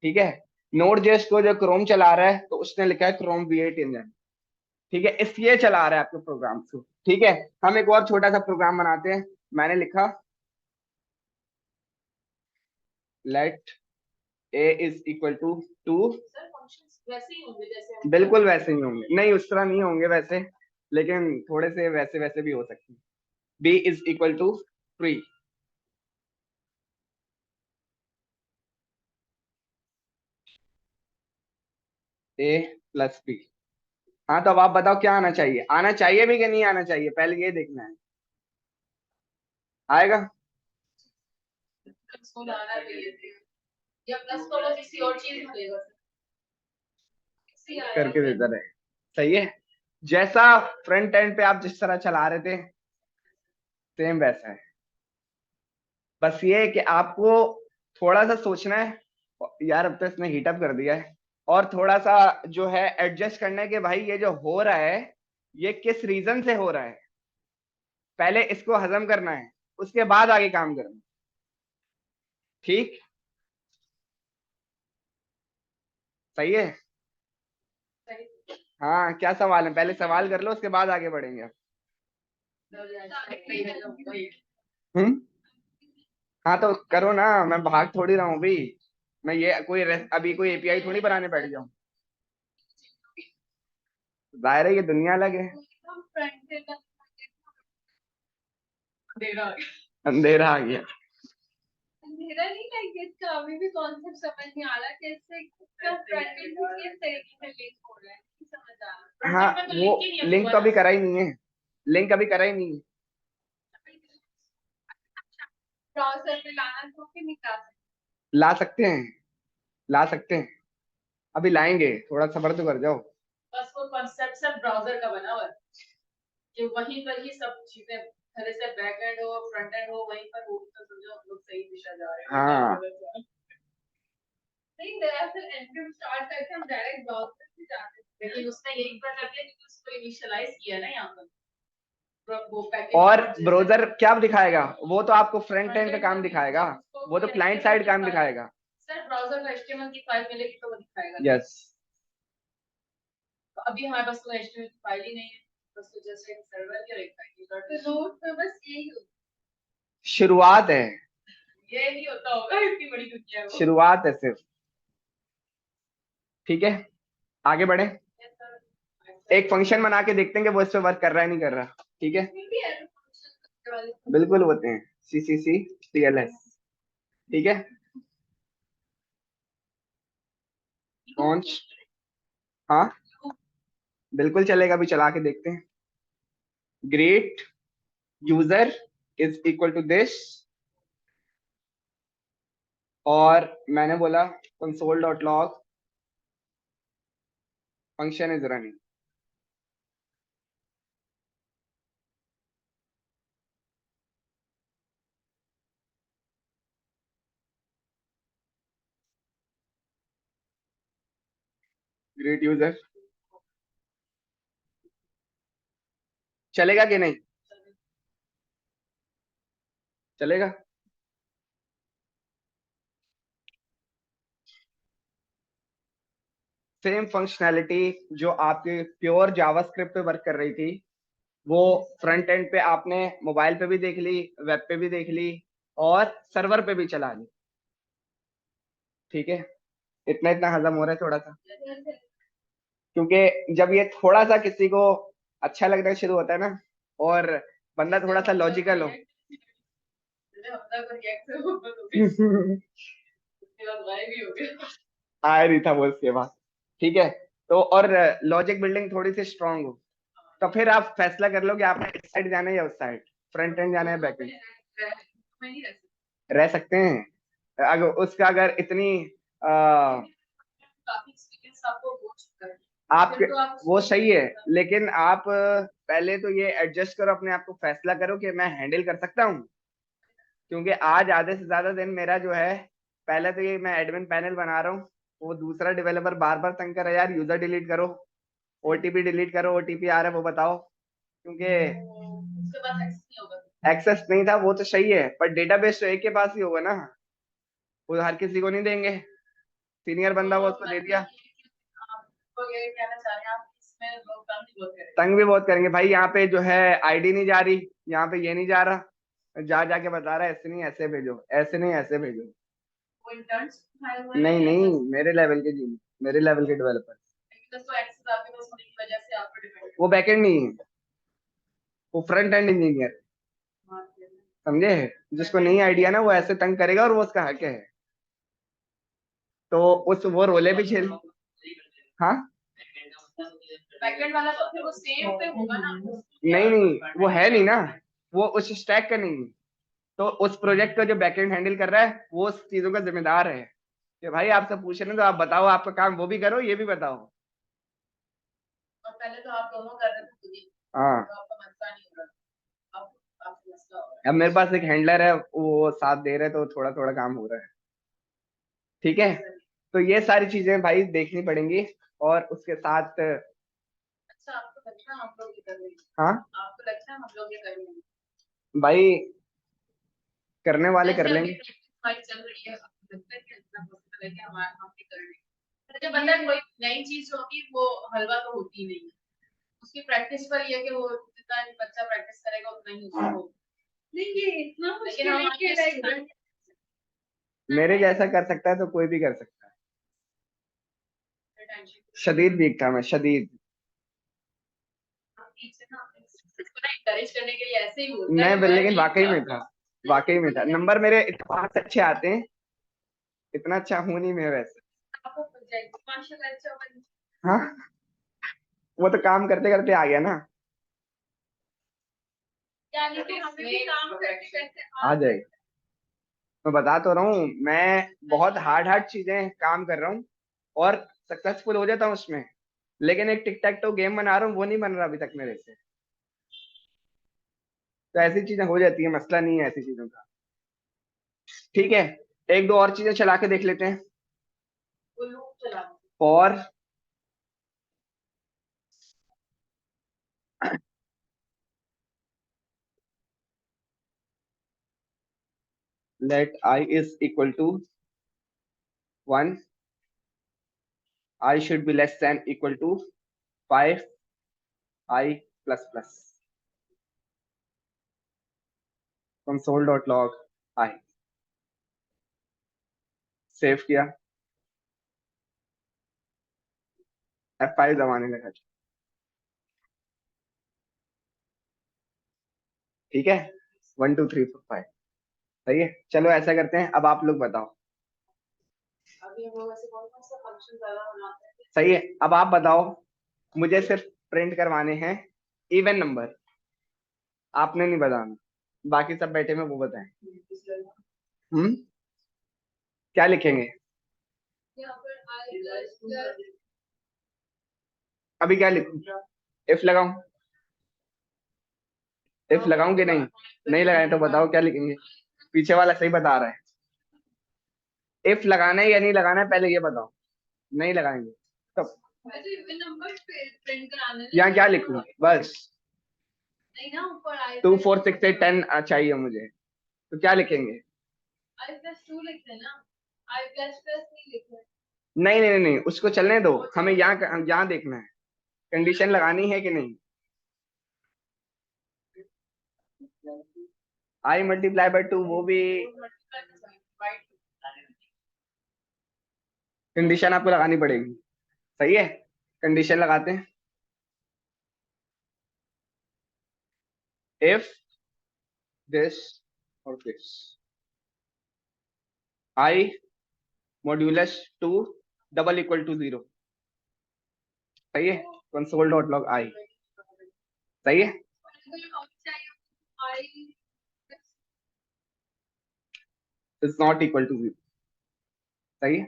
[SPEAKER 1] ठीक है, नोड जेएस को जो क्रोम चला रहा है तो उसने लिखा है क्रोम V8 इंजन। ठीक है, इसलिए चला रहा है आपके प्रोग्राम को। ठीक है, हम एक और छोटा सा प्रोग्राम बनाते हैं। मैंने लिखा let A is equal to two,
[SPEAKER 2] sir functions वैसे ही होंगे जैसे
[SPEAKER 1] बिल्कुल वैसे ही होंगे, नहीं उस तरह नहीं होंगे वैसे, लेकिन थोड़े से वैसे वैसे भी हो सकते हैं। B is equal to three, A plus B. हाँ तो अब आप बताओ क्या आना चाहिए, आना चाहिए भी कि नहीं आना चाहिए, पहले ये देखना है। आएगा,
[SPEAKER 2] कंसोल आना चाहिए, या प्लस को वो किसी और चीज में देगा सर, किसी आया
[SPEAKER 1] करके
[SPEAKER 2] फिर।
[SPEAKER 1] देता रहे। सही है, जैसा फ्रंट एंड पे आप जिस तरह चला रहे थे सेम वैसा है। बस ये है कि आपको थोड़ा सा सोचना है, यार अब तो इसने हीटअप कर दिया है, और थोड़ा सा जो है एडजस्ट करना है कि भाई ये जो हो रहा है ये किस रीजन से हो रहा है, पहले इसको हजम करना है उसके बाद आगे काम करना है। ठीक, सही है। हाँ क्या सवाल है, पहले सवाल कर लो उसके बाद आगे बढ़ेंगे। हम्म, हाँ तो करो ना, मैं भाग थोड़ी रहा हूँ भाई, मैं ये कोई अभी कोई एपीआई थोड़ी बनाने बैठ जाऊँ, जाहिर है ये दुनिया अलग है। अंधेरा आ गया।
[SPEAKER 2] मेरा नहीं, लाइक इसका अभी भी कॉन्सेप्ट समझ नहीं आ रहा कैसे इसका फ्रंट एंड किस तरीके से लिंक हो रहा है, नहीं समझ आ रहा।
[SPEAKER 1] हाँ
[SPEAKER 2] फ्रंट एंड में तो
[SPEAKER 1] वो
[SPEAKER 2] लिंक ही नहीं है
[SPEAKER 1] लिंक तो
[SPEAKER 2] दोबारा
[SPEAKER 1] अभी
[SPEAKER 2] से।
[SPEAKER 1] करा ही नहीं है, लिंक अभी करा ही नहीं है।
[SPEAKER 2] ब्राउज़र पे लाना तो फिर निकाल सकते
[SPEAKER 1] ला सकते हैं, ला सकते हैं, अभी लाएंगे, थोड़ा सब्र तो कर जाओ।
[SPEAKER 2] हैं। बस वो कॉन्सेप्ट सब ब्राउज़र का बना हुआ है कि वहीं पर ही सब चीजें, पहले से बैक एंड हो फ्रंट एंड हो वहीं पर हो, तो समझो हम लोग सही दिशा जा रहे हैं,
[SPEAKER 1] हाँ
[SPEAKER 2] गलत जा रहे हैं। नहीं दरअसल एनपीएम स्टार्ट करके हम डायरेक्ट ब्राउज़र से जाते थे, लेकिन उसने यही कर दिया कि उसको इनिशियलाइज किया ना यहाँ पर वो
[SPEAKER 1] और
[SPEAKER 2] पैकेज
[SPEAKER 1] ब्राउजर क्या दिखाएगा, वो तो आपको फ्रंट एंड का काम दिखाएगा, वो तो क्लाइंट साइड काम दिखाएगा।
[SPEAKER 2] सर ब्राउज़र में एचटीएमएल की फाइल मिलेगी तो वो दिखाएगा।
[SPEAKER 1] यस।
[SPEAKER 2] तो अभी हमारे पास तो एचटीएमएल की फाइल ही नहीं है, बस तो जस्ट एक सर्वर की और एक पैकेज, तो नोट पे बस यही
[SPEAKER 1] शुरुआत है,
[SPEAKER 2] ये नहीं होता होगा, इतनी बड़ी दुनिया है वो।
[SPEAKER 1] शुरुआत है सिर्फ। ठीक है, आगे बढ़े। एक फंक्शन बना के देखते हैं कि वो इस पे वर्क कर रहा है नहीं कर रहा। ठीक है, बिल्कुल होते हैं, सी सी सी सी एल एस। ठीक है, लॉन्च, हाँ बिल्कुल चलेगा, अभी चला के देखते हैं। Greet user is equal to this, और मैंने बोला console dot log function is running. Greet user चलेगा कि नहीं, चलेगा। सेम फंक्शनैलिटी जो आपके प्योर जावास्क्रिप्ट पे वर्क कर रही थी, वो फ्रंट एंड पे आपने मोबाइल पे भी देख ली, वेब पे भी देख ली, और सर्वर पे भी चला ली। ठीक है, इतना इतना हजम हो रहा है थोड़ा सा, क्योंकि जब ये थोड़ा सा किसी को अच्छा लगना शुरू होता है ना, और बंदा थोड़ा सा लॉजिकल हो आया नहीं था वो इसके बाद। ठीक है, तो और लॉजिक बिल्डिंग थोड़ी सी स्ट्रांग हो, तो फिर आप फैसला कर लो कि आपने इस साइड जाना है या उस साइड, फ्रंट एंड जाना है बैक एंड। रह सकते हैं अगर उसका, अगर इतनी आपके, वो सही है, लेकिन आप पहले तो ये एडजस्ट करो अपने आप को, फैसला करो कि मैं हैंडल कर सकता हूँ। क्योंकि आज आधे से ज्यादा दिन मेरा जो है, पहले तो ये मैं एडमिन पैनल बना रहा हूँ, वो दूसरा डेवलपर बार बार तंग कर रहा है, यार यूजर डिलीट करो, ओटीपी डिलीट करो, ओटीपी आ रहा है वो बताओ, क्योंकि एक्सेस नहीं था। वो तो सही है, पर डेटाबेस तो एक के पास ही होगा ना, वो हर किसी को नहीं देंगे, सीनियर बंदा वो उसको दे दिया। तंग भी बहुत करेंगे भाई, यहाँ पे जो है आईडी नहीं जा रही, यहाँ पे ये नहीं जा रहा, जा जाके बता रहा है ऐसे नहीं ऐसे भेजो, ऐसे नहीं ऐसे भेजो। नहीं नहीं, मेरे लेवल के जी, मेरे लेवल के डेवलपर, वो बैकएंड नहीं है, वो फ्रंट एंड इंजीनियर, समझे। जिसको नहीं आइडिया ना, वो ऐसे तंग करेगा, और वो उसका हक है, तो उस वो रोले भी खेल। हाँ, बैकएंड वाला तो फिर वो सेम पे होगा ना। नहीं नहीं, वो है नहीं ना, वो उस स्टैक का नहीं है, तो उस प्रोजेक्ट का जो बैकएंड हैंडल कर रहा है, वो उस चीजों का जिम्मेदार है कि भाई आपसे पूछ रहे हैं तो आप बताओ, आपका काम वो भी करो, ये भी बताओ। और पहले तो आप दोनों कर रहे थे खुद ही, हाँ, तो आपका मसला नहीं हो रहा, अब आपका मसला हो रहा है। अब मेरे पास एक हैंडलर है, वो साथ दे रहे, तो थोड़ा थोड़ा काम हो रहा है। ठीक है, तो ये सारी चीजें भाई देखनी पड़ेंगी, और उसके साथ। अच्छा, आपको लगता है हम लोग ये कर लेंगे? हाँ, आपको लगता है हम लोग ये कर लेंगे? भाई करने वाले कर लेंगे। चल रही है, आपको लगता है कि इतना पॉसिबल है कि हमारे हम भी कर लेंगे? जब बंदा कोई नई चीज होगी, वो हलवा तो होती नहीं है, उसकी प्रैक्टिस पर ये है कि वो जितना बच्चा प्रैक्टिस करेगा उतना ही उसको। नहीं ये इतना मुश्किल है कि स्टूडेंट मेरे जैसा कर सकता है तो कोई भी कर सकता है। शदीद वीक था मैं, शदीद। encourage करने के लिए ऐसे ही बोलता है, मैं लेकिन वाकई में था, वाकई में था। नंबर मेरे इतना अच्छे आते हैं, इतना अच्छा हूं नहीं मैं वैसे। हाँ, वो तो काम करते करते आ गया ना, यानी कि हमें भी काम करते करते आ जाएगा। मैं बता तो रहा हूँ, मैं बहुत हार्ड हार्ड चीजें काम कर रहा हूँ, और सक्सेसफुल हो जाता हूँ उसमें, लेकिन एक टिक टैक तो गेम बना रहा हूँ, वो नहीं बन रहा अभी तक मेरे से। तो ऐसी चीजें हो जाती है, मसला नहीं है ऐसी चीजों का। ठीक है, एक दो और चीजें चला के देख लेते हैं। For let I is equal to 1, I should be less than equal to 5 I plus plus console.log I save किया, F5 दबाने लगा। ठीक है, 1 2 3 4 5 सही है। चलो ऐसा करते हैं, अब आप लोग बताओ।
[SPEAKER 2] अभी हम लोग ऐसे कौन कौन सा फंक्शन ज्यादा बनाते हैं?
[SPEAKER 1] सही है, अब आप बताओ, मुझे सिर्फ प्रिंट करवाने हैं इवन नंबर, आपने नहीं बताना, बाकी सब बैठे में वो बताएं। क्या लिखेंगे अभी, क्या लिखूं? इफ लगाऊं? इफ लगाऊं कि नहीं? नहीं लगाए तो बताओ क्या लिखेंगे। पीछे वाला सही बता रहा है, इफ लगाना है या नहीं लगाना है पहले ये बताओ। नहीं लगाएंगे तब यहाँ क्या लिखूं? बस 2 4 6 8 10 चाहिए मुझे, तो क्या लिखेंगे? नहीं नहीं नहीं, उसको चलने दो, हमें यहाँ देखना है कंडीशन लगानी है कि नहीं। आई मल्टीप्लाई बाय 2 वो भी कंडीशन आपको लगानी पड़ेगी। सही है, कंडीशन लगाते हैं। इफ दिस और this I modulus 2 double equal to 0। सही है, कंसोल डॉट लॉग आई। सही है, इज नॉट इक्वल टू 0। सही है,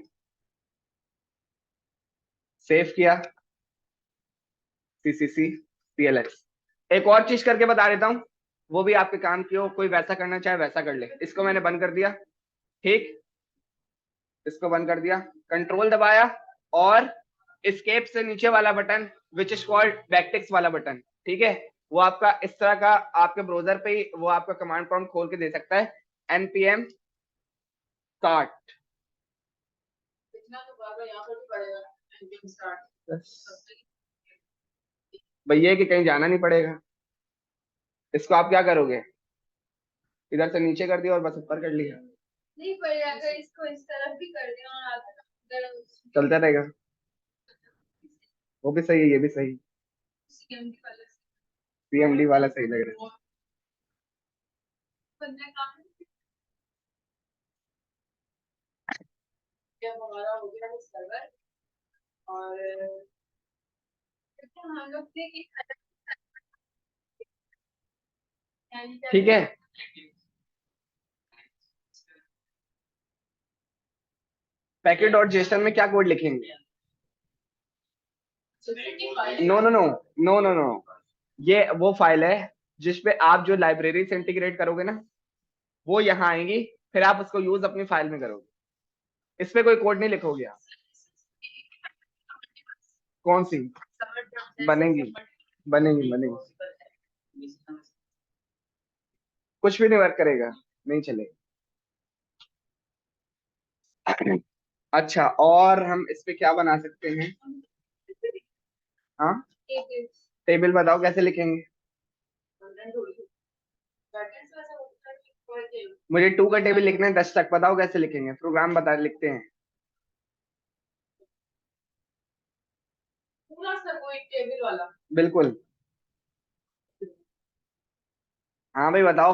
[SPEAKER 1] सेव किया, CCC CLS। एक और चीज करके बता देता हूँ, वो भी आपके काम की हो, कोई वैसा करना चाहे वैसा कर ले। इसको मैंने बंद कर दिया, ठीक, इसको बंद कर दिया, कंट्रोल दबाया और एस्केप से नीचे वाला button which is called backticks वाला बटन, ठीक है, वो आपका इस तरह का आपके ब्राउजर पे ही वो आपका कमांड प्रॉम्प्ट खोल के दे सकता है, npm start। भैया कि कहीं जाना नहीं पड़ेगा। इसको आप क्या करोगे, इधर से नीचे कर दिया और बस ऊपर कर लिया, नहीं पड़ेगा, अगर इसको इस तरफ भी कर दिया और चलता रहेगा। वो भी सही है, ये भी सही, CMD वाला सही लग रहा है।
[SPEAKER 2] जब हमारा हो गया सर्वर और हम लोग
[SPEAKER 1] ठीक है, पैकेट डॉट जेसन में क्या कोड लिखेंगे? No no no no no no, ये वो फाइल है जिसपे आप जो लाइब्रेरी से इंटीग्रेट करोगे ना, वो यहाँ आएंगी, फिर आप उसको यूज अपनी फाइल में करोगे। इस पे कोई कोड नहीं लिखोगे आप। कौन सी बनेंगी? बनेंगी बनेंगी, कुछ भी नहीं वर्क करेगा, नहीं चलेगा। अच्छा, और हम इस पे क्या बना सकते हैं? हाँ, टेबल बताओ कैसे लिखेंगे। मुझे 2 का टेबल लिखना है 10 तक, बताओ कैसे लिखेंगे, प्रोग्राम बता लिखते हैं।
[SPEAKER 2] पूरा सब वो एक टेबल वाला,
[SPEAKER 1] बिल्कुल। हाँ भाई बताओ,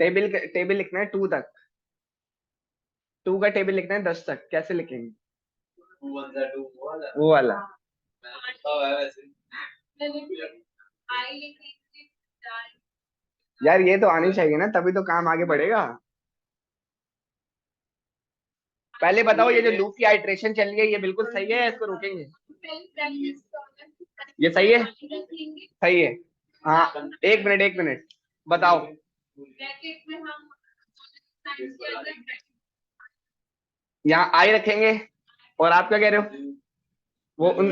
[SPEAKER 1] टेबल लिखना है 2 तक, 2 का टेबल लिखना है 10 तक, कैसे लिखेंगे? वो वाला यार, ये तो आनी चाहिए ना, तभी तो काम आगे बढ़ेगा। पहले बताओ, ये जो लूप की आइट्रेशन चल रही है ये बिल्कुल सही है, इसको रोकेंगे? ये सही है, सही है। हाँ, एक मिनट बताओ। यहाँ आई रखेंगे और आप क्या कह रहे हो? वो उन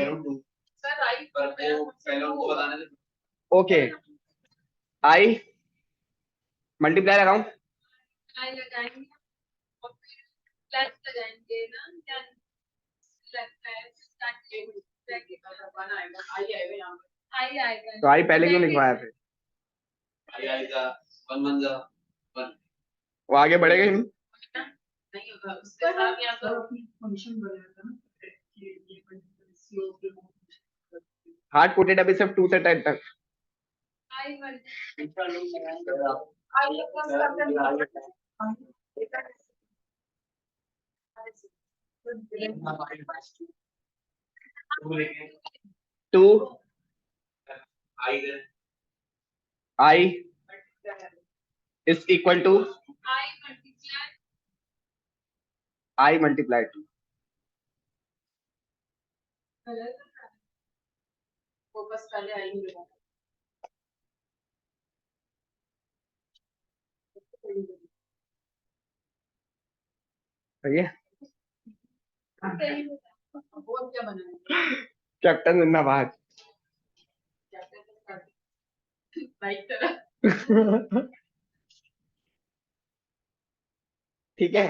[SPEAKER 2] सर आई पर वो पहले उनको बताने दे।
[SPEAKER 1] ओके, आई मल्टीप्लाई लगाऊं?
[SPEAKER 2] आई लगाएंगे और फिर प्लस लगाएंगे ना, क्या लगता है आई आएगा यहाँ पे, आई आएगा
[SPEAKER 1] तो आई पहले क्यों लिखवाया फिर?
[SPEAKER 2] आई आएगा, वन वन जा वन,
[SPEAKER 1] वो आगे बढ़ेगा ही नहीं।
[SPEAKER 2] नहीं होगा उसके साथ यहाँ तो फंक्शन बनाया था ना कि ये सीओ के
[SPEAKER 1] हार्ड कोटेड अभी सिर्फ 2 से 10 तक।
[SPEAKER 2] I one I plus
[SPEAKER 1] 2
[SPEAKER 2] I
[SPEAKER 1] I is equal to
[SPEAKER 2] I multiply
[SPEAKER 1] I multiply 2।
[SPEAKER 2] वो बस पहले आई ही लगा
[SPEAKER 1] सही है।
[SPEAKER 2] वो क्या बनाया
[SPEAKER 1] कैप्टन जिंदाबाद।
[SPEAKER 2] लाइक तरह
[SPEAKER 1] ठीक है।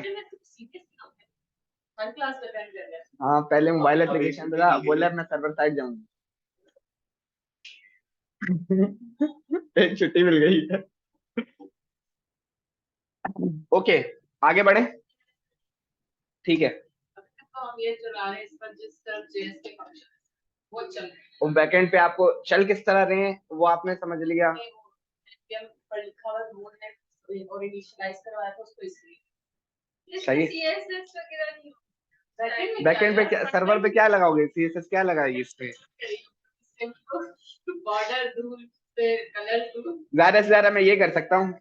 [SPEAKER 2] हर क्लास में कर रहे हैं।
[SPEAKER 1] हाँ पहले मोबाइल एप्लीकेशन पे था, बोले अब मैं सर्वर साइड जाऊंगा। एक छुट्टी मिल गई है। ओके आगे बढ़े। ठीक है।
[SPEAKER 2] तो हम ये चला रहे हैं इस पर रजिस्टर जेएस के फंक्शन वो चल रहे हैं
[SPEAKER 1] और बैकएंड पे आपको चल किस तरह रहे हैं वो आपने समझ लिया।
[SPEAKER 2] एनपीएम पर लिखा हुआ नोड है और इनिशियलाइज करवाया था उसको, इसलिए
[SPEAKER 1] सही
[SPEAKER 2] इसमें सीएसएस वगैरह नहीं होता।
[SPEAKER 1] बैकएंड पे क्या, सर्वर पे क्या लगाओगे? सीएसएस क्या लगाएगी इस पे?
[SPEAKER 2] बॉर्डर टूल से कलर टूल
[SPEAKER 1] ज्यादा से ज्यादा मैं ये कर सकता हूँ,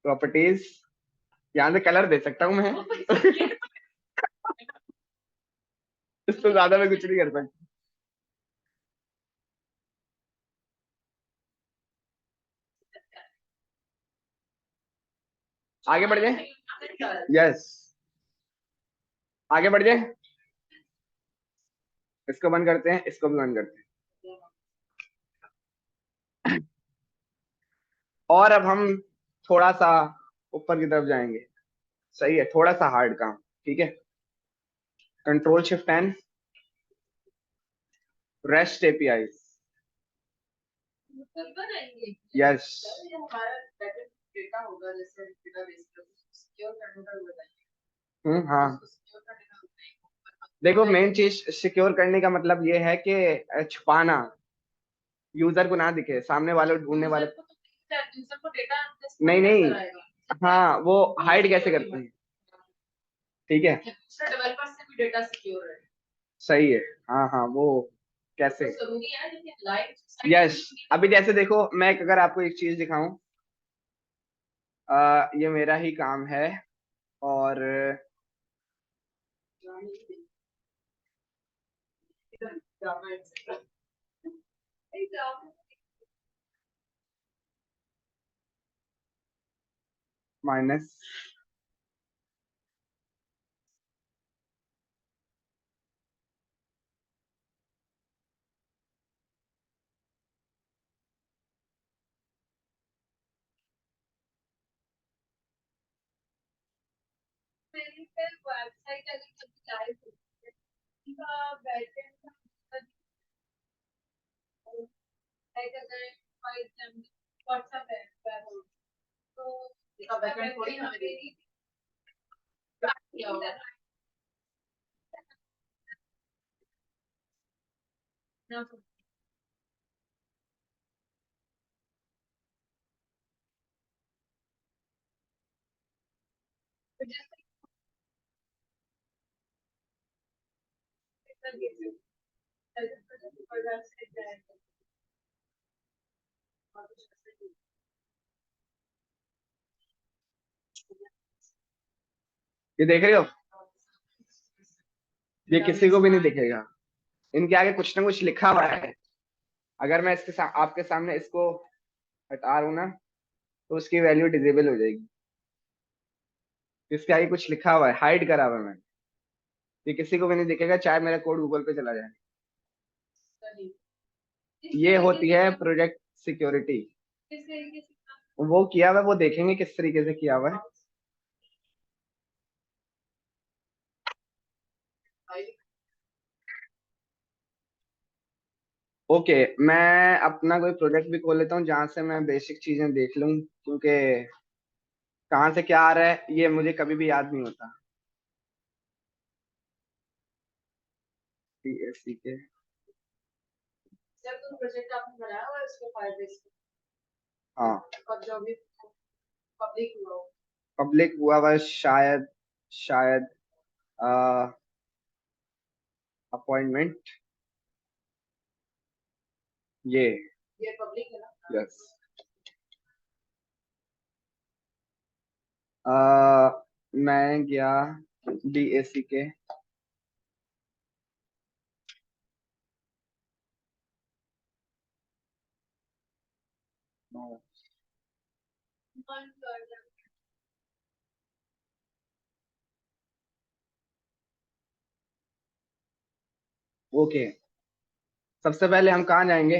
[SPEAKER 1] प्रॉपर्टीज, यहाँ से कलर दे सकता हूँ मैं। इससे ज्यादा मैं कुछ नहीं कर सकता। आगे बढ़ जाए। यस आगे बढ़ जाए। इसको बंद करते हैं, इसको भी बंद करते हैं। और अब हम थोड़ा सा ऊपर की तरफ जाएंगे। सही है, थोड़ा सा हार्ड काम। ठीक है, control shift N, rest API. Yes
[SPEAKER 2] हमारा डेटा होगा जैसे डेटाबेस पे सिक्योर करने का बताइए।
[SPEAKER 1] हाँ देखो मेन चीज सिक्योर करने का मतलब ये है कि छुपाना, यूजर को ना दिखे, सामने वाले ढूंढने वाले।
[SPEAKER 2] यूजर को डेटा
[SPEAKER 1] नहीं नहीं, हाँ वो हाइड कैसे करते हैं। ठीक है
[SPEAKER 2] दूसरे डेवलपर से भी डेटा सिक्योर है।
[SPEAKER 1] सही है। हाँ हाँ वो कैसे।
[SPEAKER 2] तो जरूरी है लेकिन लाइव
[SPEAKER 1] यस अभी जैसे देखो मैं अगर आपको एक चीज दिखाऊं, ये मेरा ही काम है और माइनस
[SPEAKER 2] वेबसाइट अगर कभी लाइव होती है का बैकएंड लाइक अगर फॉर एग्जांपल व्हाट्सएप है तो इसका बैकएंड थोड़ी हमें देगी क्या होगा ना। तो जैसे
[SPEAKER 1] ये देख रहे हो, ये किसी को भी नहीं दिखेगा, इनके आगे कुछ ना कुछ लिखा हुआ है। अगर मैं आपके सामने इसको हटा रहा हूं ना तो उसकी वैल्यू डिसेबल हो जाएगी। इसके आगे कुछ लिखा हुआ है, हाइड करा हुआ है मैंने, ये किसी को भी नहीं दिखेगा, चाहे मेरा कोड गूगल पे चला जाए। ये होती है प्रोजेक्ट सिक्योरिटी।
[SPEAKER 2] किस तरीके से?
[SPEAKER 1] वो किया हुआ है, वो देखेंगे किस तरीके से किया हुआ है। ओके, मैं अपना कोई प्रोजेक्ट भी खोल लेता हूँ जहां से मैं बेसिक चीजें देख लूँ, क्योंकि कहाँ से क्या आ रहा है ये मुझे कभी भी याद नहीं होता। सीएससी के,
[SPEAKER 2] सर तो प्रोजेक्ट आपने बनाया हुआ है उसको फाइल बेस
[SPEAKER 1] हाँ
[SPEAKER 2] और जो भी पब्लिक हुआ हो।
[SPEAKER 1] पब्लिक हुआ हुआ है, शायद शायद अपॉइंटमेंट, ये
[SPEAKER 2] ये पब्लिक है ना?
[SPEAKER 1] यस। मैं गया डीएसी के, ओके। सबसे पहले हम कहाँ जाएंगे?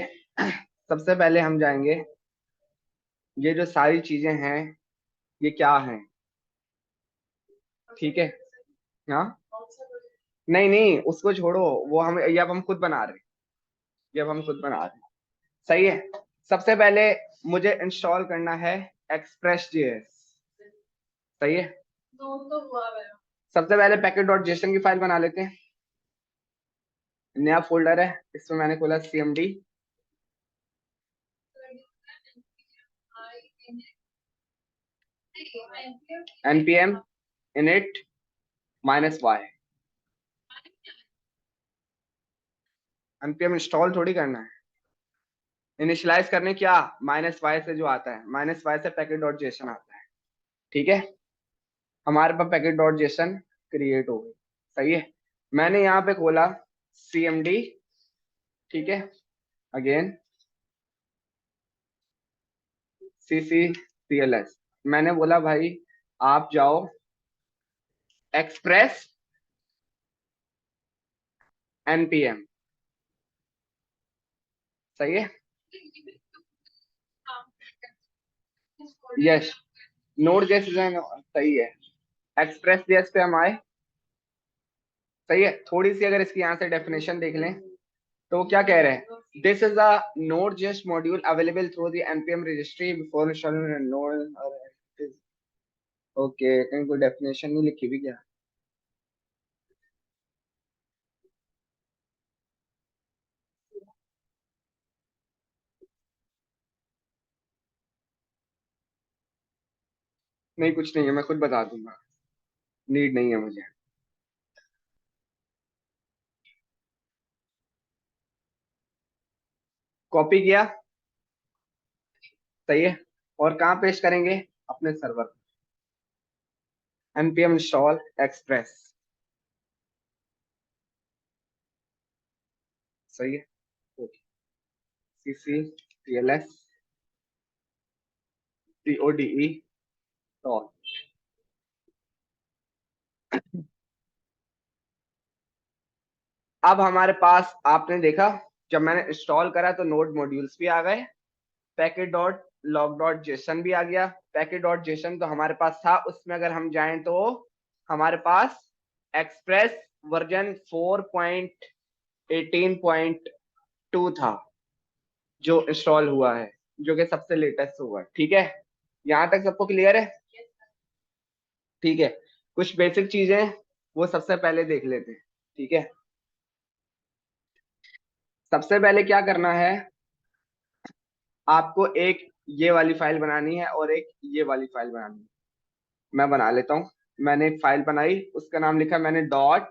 [SPEAKER 1] सबसे पहले हम जाएंगे, ये जो सारी चीजें हैं ये क्या हैं, ठीक है। हाँ, नहीं नहीं उसको छोड़ो, वो हम ये अब हम खुद बना रहे हैं, ये अब हम खुद बना रहे हैं, सही है। सबसे पहले मुझे इंस्टॉल करना है एक्सप्रेस जेएस, सही है।
[SPEAKER 2] तो हुआ है।
[SPEAKER 1] सबसे पहले पैकेट डॉट जेसन की फाइल बना लेते हैं, नया फोल्डर है, इसमें मैंने खोला cmd npm init -y। npm install थोड़ी करना है, इनिशियलाइज करने क्या, -y से जो आता है, -y से पैकेट डॉट जेसन आता है, ठीक है। हमारे पास पैकेट डॉट जेसन क्रिएट हो गई, सही है। मैंने यहाँ पे खोला cmd, ठीक है, अगेन CCCLS, मैंने बोला भाई आप जाओ एक्सप्रेस npm, सही है। यस, नोड जेएस सही है, एक्सप्रेस जेएस पे हम आए, सही है। थोड़ी सी अगर इसकी यहाँ से डेफिनेशन देख लें तो वो क्या कह रहे हैं, this is a node JS module available through the npm registry before installing node. Okay, कहीं कोई डेफिनेशन नहीं लिखी भी क्या? नहीं कुछ नहीं है, मैं खुद बता दूंगा, नीड नहीं है मुझे। कॉपी किया, सही है, और कहाँ पेस्ट करेंगे, अपने सर्वर npm install express, सही है। CCTLS CODE dot. अब हमारे पास आपने देखा, जब मैंने इंस्टॉल करा तो नोड मॉड्यूल्स भी आ गए, packet dot log dot JSON भी आ गया। पैकेट डॉट जेसन तो हमारे पास था, उसमें अगर हम जाएं तो हमारे पास एक्सप्रेस वर्जन 4.18.2 था जो इंस्टॉल हुआ है, जो कि सबसे लेटेस्ट हुआ है, ठीक है। यहाँ तक सबको क्लियर है? ठीक है, कुछ बेसिक चीजें वो सबसे पहले देख लेते हैं, ठीक है। सबसे पहले क्या करना है, आपको एक ये वाली फाइल बनानी है और एक ये वाली फाइल बनानी है। मैं बना लेता हूँ, मैंने एक फाइल बनाई, उसका नाम लिखा मैंने .gitignore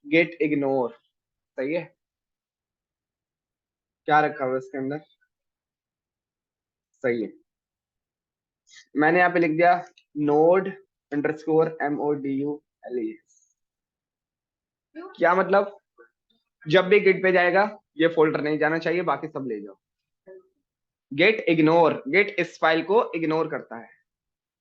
[SPEAKER 1] .get ignore, सही है। क्या रखा हुआ है इसके अंदर, सही है। मैंने यहाँ पे लिख दिया node अंडरस्कोर MODULES। क्या मतलब, जब भी गिट पे जाएगा ये फोल्डर नहीं जाना चाहिए, बाकी सब ले जाओ। गेट इस फाइल को इग्नोर करता है।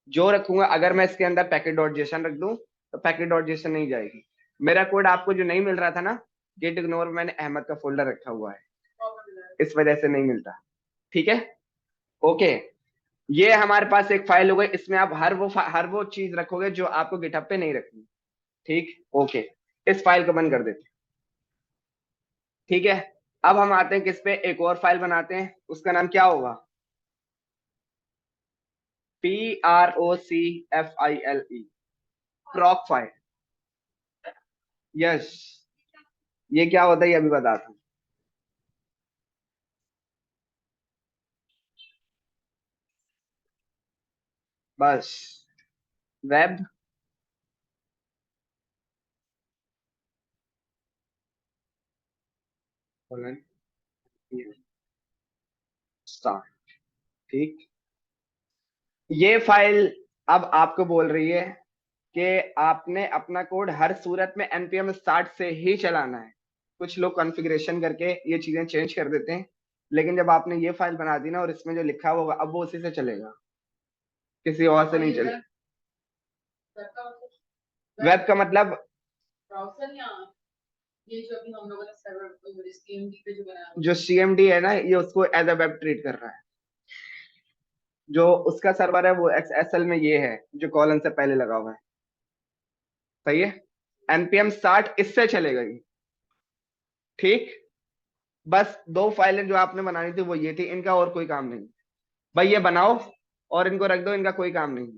[SPEAKER 1] जो रखूंगा, अगर मैं इसके अंदर पैकेट डॉट जेसन रख दूं तो पैकेट डॉट जेसन नहीं जाएगी। मेरा कोड आपको जो नहीं मिल रहा था ना, गेट इग्नोर, मैंने अहमद का फोल्डर रखा हुआ है, इस वजह से नहीं मिलता। ठीक है, ओके। ये हमारे पास एक फाइल हो गई, इसमें आप हर वो चीज रखोगे जो आपको गिटहब पे नहीं रखनी। ठीक, ओके। इस फाइल को बंद कर देते हैं। ठीक है, अब हम आते हैं किस पे, एक और फाइल बनाते हैं, उसका नाम क्या होगा, PROCFILE, प्रॉक फाइल। यस, ये क्या होता है ये अभी बताता हूँ। बस, वेब स्टार्ट। ठीक, ये फाइल अब आपको बोल रही है कि आपने अपना कोड हर सूरत में npm स्टार्ट से ही चलाना है। कुछ लोग कॉन्फ़िगरेशन करके ये चीजें चेंज कर देते हैं, लेकिन जब आपने ये फाइल बना दी ना और इसमें जो लिखा होगा अब वो उसी से चलेगा, किसी और से नहीं चलेगा। वेब का मतलब
[SPEAKER 2] ब्राउज़र या ये जो अभी हम लोगों ने सर्वर सीएमडी पे जो बनाया,
[SPEAKER 1] जो CMD है ना, ये उसको एज अ वेब ट्रीट कर रहा है। जो उसका सर्वर है वो XSL में ये है जो कॉलन से पहले लगा हुआ है। सही है, npm स्टार्ट इससे चलेगा ये। ठीक, बस दो फाइलें जो आपने बनानी थी वो ये थी, इनका और कोई काम नहीं। भाई ये बनाओ और इनको रख दो, इनका कोई काम नहीं,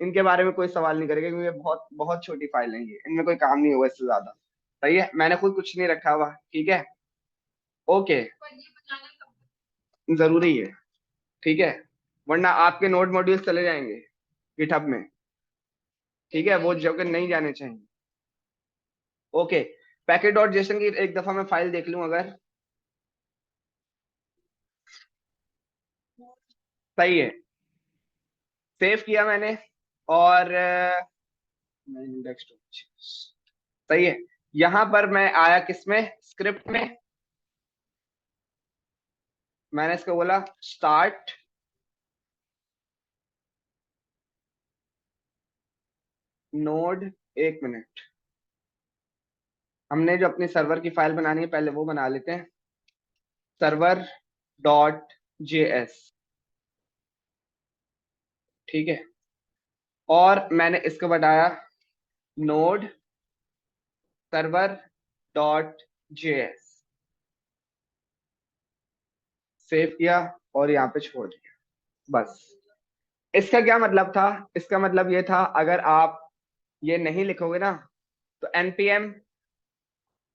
[SPEAKER 1] इनके बारे में कोई सवाल नहीं करेगा, क्योंकि ये बहुत बहुत छोटी फाइल है, ये इनमें कोई काम नहीं होगा इससे ज्यादा। सही है, मैंने खुद कुछ नहीं रखा हुआ। ठीक है, ओके, जरूरी है। ठीक है, वरना आपके नोड मॉड्यूल चले जाएंगे गिटहब में। ठीक है, वो जगह नहीं जाने चाहिए। ओके, पैकेट डॉट जेसन की एक दफा मैं फाइल देख लूं अगर, सही है, सेव किया मैंने, और सही है। यहां पर मैं आया किसमें, स्क्रिप्ट में, मैंने इसको बोला स्टार्ट नोड। एक मिनट, हमने जो अपनी सर्वर की फाइल बनानी है पहले वो बना लेते हैं, सर्वर डॉट JS। ठीक है, और मैंने इसको बनाया node server dot JS, save किया और यहाँ पे छोड़ दिया। बस, इसका क्या मतलब था, इसका मतलब ये था अगर आप ये नहीं लिखोगे ना तो npm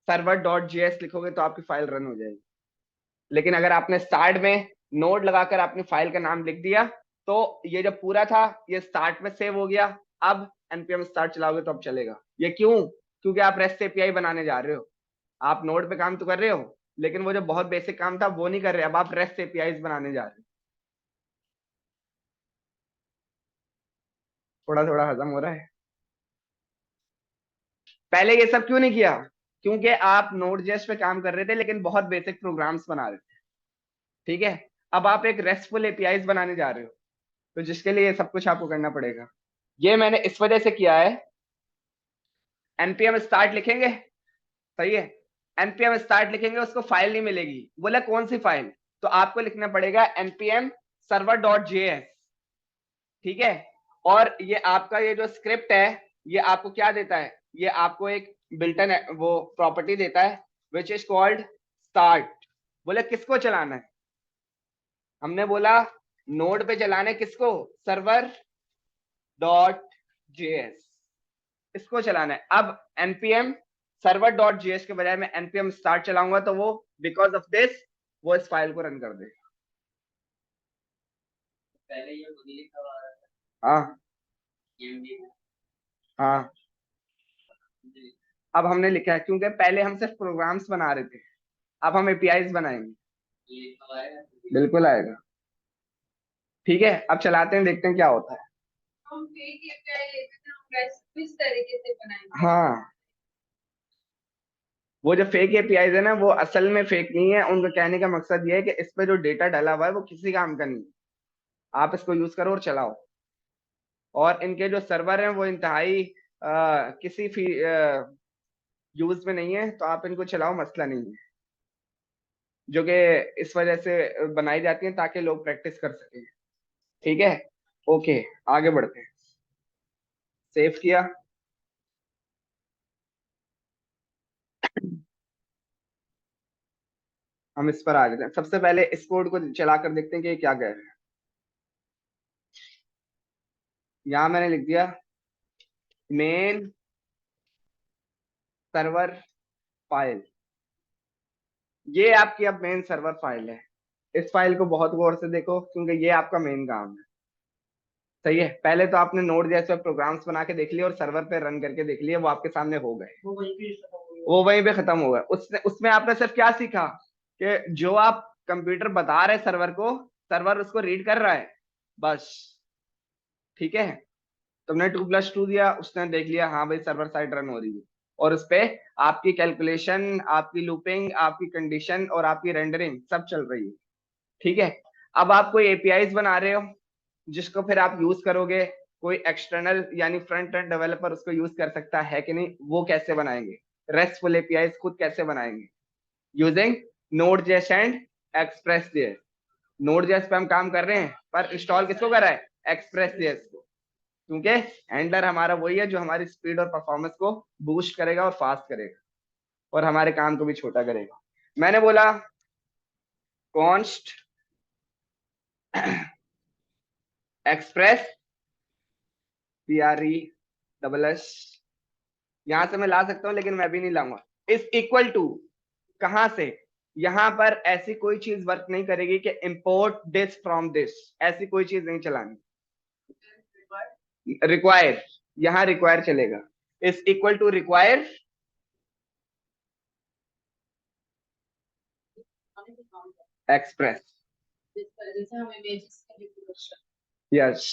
[SPEAKER 1] सर्वर डॉट जेएस लिखोगे तो आपकी फाइल रन हो जाएगी। लेकिन अगर आपने स्टार्ट में नोड लगाकर अपनी फाइल का नाम लिख दिया तो ये जब पूरा था ये स्टार्ट में सेव हो गया। अब npm स्टार्ट चलाओगे तो अब चलेगा। ये क्यों, क्योंकि आप रेस्ट एपीआई बनाने जा रहे हो। आप नोड पे काम तो कर रहे हो, लेकिन वो जो बहुत बेसिक काम था वो नहीं कर रहे, अब आप रेस्ट एपीआई बनाने जा रहे हो। थोड़ा थोड़ा हजम हो रहा है। पहले ये सब क्यों नहीं किया, क्योंकि आप नोड जेएस पे काम कर रहे थे लेकिन बहुत बेसिक प्रोग्राम्स बना रहे थे। ठीक है, अब आप एक रेस्टफुल एपीआई बनाने जा रहे हो, तो जिसके लिए ये सब कुछ आपको करना पड़ेगा। ये मैंने इस वजह से किया है, npm स्टार्ट लिखेंगे, सही है, npm स्टार्ट लिखेंगे उसको फाइल नहीं मिलेगी, बोला कौन सी फाइल, तो आपको लिखना पड़ेगा npm server डॉट जेएस। ठीक है, और ये आपका ये जो स्क्रिप्ट है ये आपको क्या देता है, ये आपको एक बिल्टन वो प्रॉपर्टी देता है विच इज कॉल्ड स्टार्ट। बोले किसको चलाना है, हमने बोला नोड पे चलाने किसको, सर्वर डॉट जेएस, इसको चलाना है। अब npm सर्वर डॉट जेएस के बजाय मैं npm स्टार्ट चलाऊंगा तो वो बिकॉज ऑफ दिस वो इस फाइल को रन कर देगा। पहले ये लिखा हुआ है। हाँ हाँ, अब हमने लिखा है क्योंकि पहले हम सिर्फ प्रोग्राम्स बना रहे थे, अब हम एपीआईज बनाएंगे। बिल्कुल आएगा। ठीक है, अब चलाते हैं, देखते हैं क्या होता है। हम फेक एपीआई लेते हैं, हम किस तरीके से बनाएंगे। हाँ, वो जो फेक एपीआईज है ना, वो असल में फेक नहीं है। उनका कहने का मकसद ये है कि इस पे जो डेटा डाला हुआ है वो किसी काम का नहीं है, आप इसको यूज करो और चलाओ। और इनके जो सर्वर हैं वो इंतहाई किसी यूज में नहीं है, तो आप इनको चलाओ, मसला नहीं है। जो कि इस वजह से बनाई जाती है ताकि लोग प्रैक्टिस कर सकें। ठीक है, ओके, आगे बढ़ते हैं। सेव किया। हम इस पर आ जाते हैं। सबसे पहले इस कोड को चला कर देखते हैं कि ये क्या कह रहा है। यहां मैंने लिख दिया मेन सर्वर फाइल। ये आपकी अब मेन सर्वर फाइल है। इस फाइल को बहुत गौर से देखो क्योंकि ये आपका मेन काम है। सही है। पहले तो आपने नोड जैसे प्रोग्राम्स बना के देख लिए और सर्वर पे रन करके देख लिए, वो आपके सामने हो गए, वो वहीं पे खत्म हो गए। उसमें आपने सिर्फ क्या सीखा कि जो आप कंप्यूटर बता रहे सर्वर को, सर्वर उसको रीड कर रहा है, बस। ठीक है, तुमने 2+2 दिया, उसने देख लिया हाँ भाई सर्वर साइड रन हो रही है, और उस पे आपकी कैलकुलेशन, आपकी लूपिंग, आपकी कंडीशन और आपकी रेंडरिंग सब चल रही है। ठीक है, अब आप कोई एपीआईज बना रहे हो जिसको फिर आप यूज करोगे, कोई एक्सटर्नल यानी फ्रंट एंड डेवलपर उसको यूज कर सकता है कि नहीं, वो कैसे बनाएंगे? रेस्टफुल एपीआईज खुद कैसे बनाएंगे? Using Node.js and Express.js। Node.js पे हम काम कर रहे हैं, पर इंस्टॉल किसको कर रहा है? Express.js को, क्योंकि हैंडलर हमारा वही है जो हमारी स्पीड और परफॉर्मेंस को बूस्ट करेगा और फास्ट करेगा और हमारे काम को भी छोटा करेगा। मैंने बोला कॉन्स्ट एक्सप्रेस PRESS, यहां से मैं ला सकता हूं लेकिन मैं भी नहीं लाऊंगा। इज इक्वल टू, कहां से? यहां पर ऐसी कोई चीज वर्क नहीं करेगी कि इंपोर्ट दिस फ्रॉम दिस, ऐसी कोई चीज नहीं चलानी। रिक्वायर, यहां रिक्वायर चलेगा। Is equal to require express. Yes,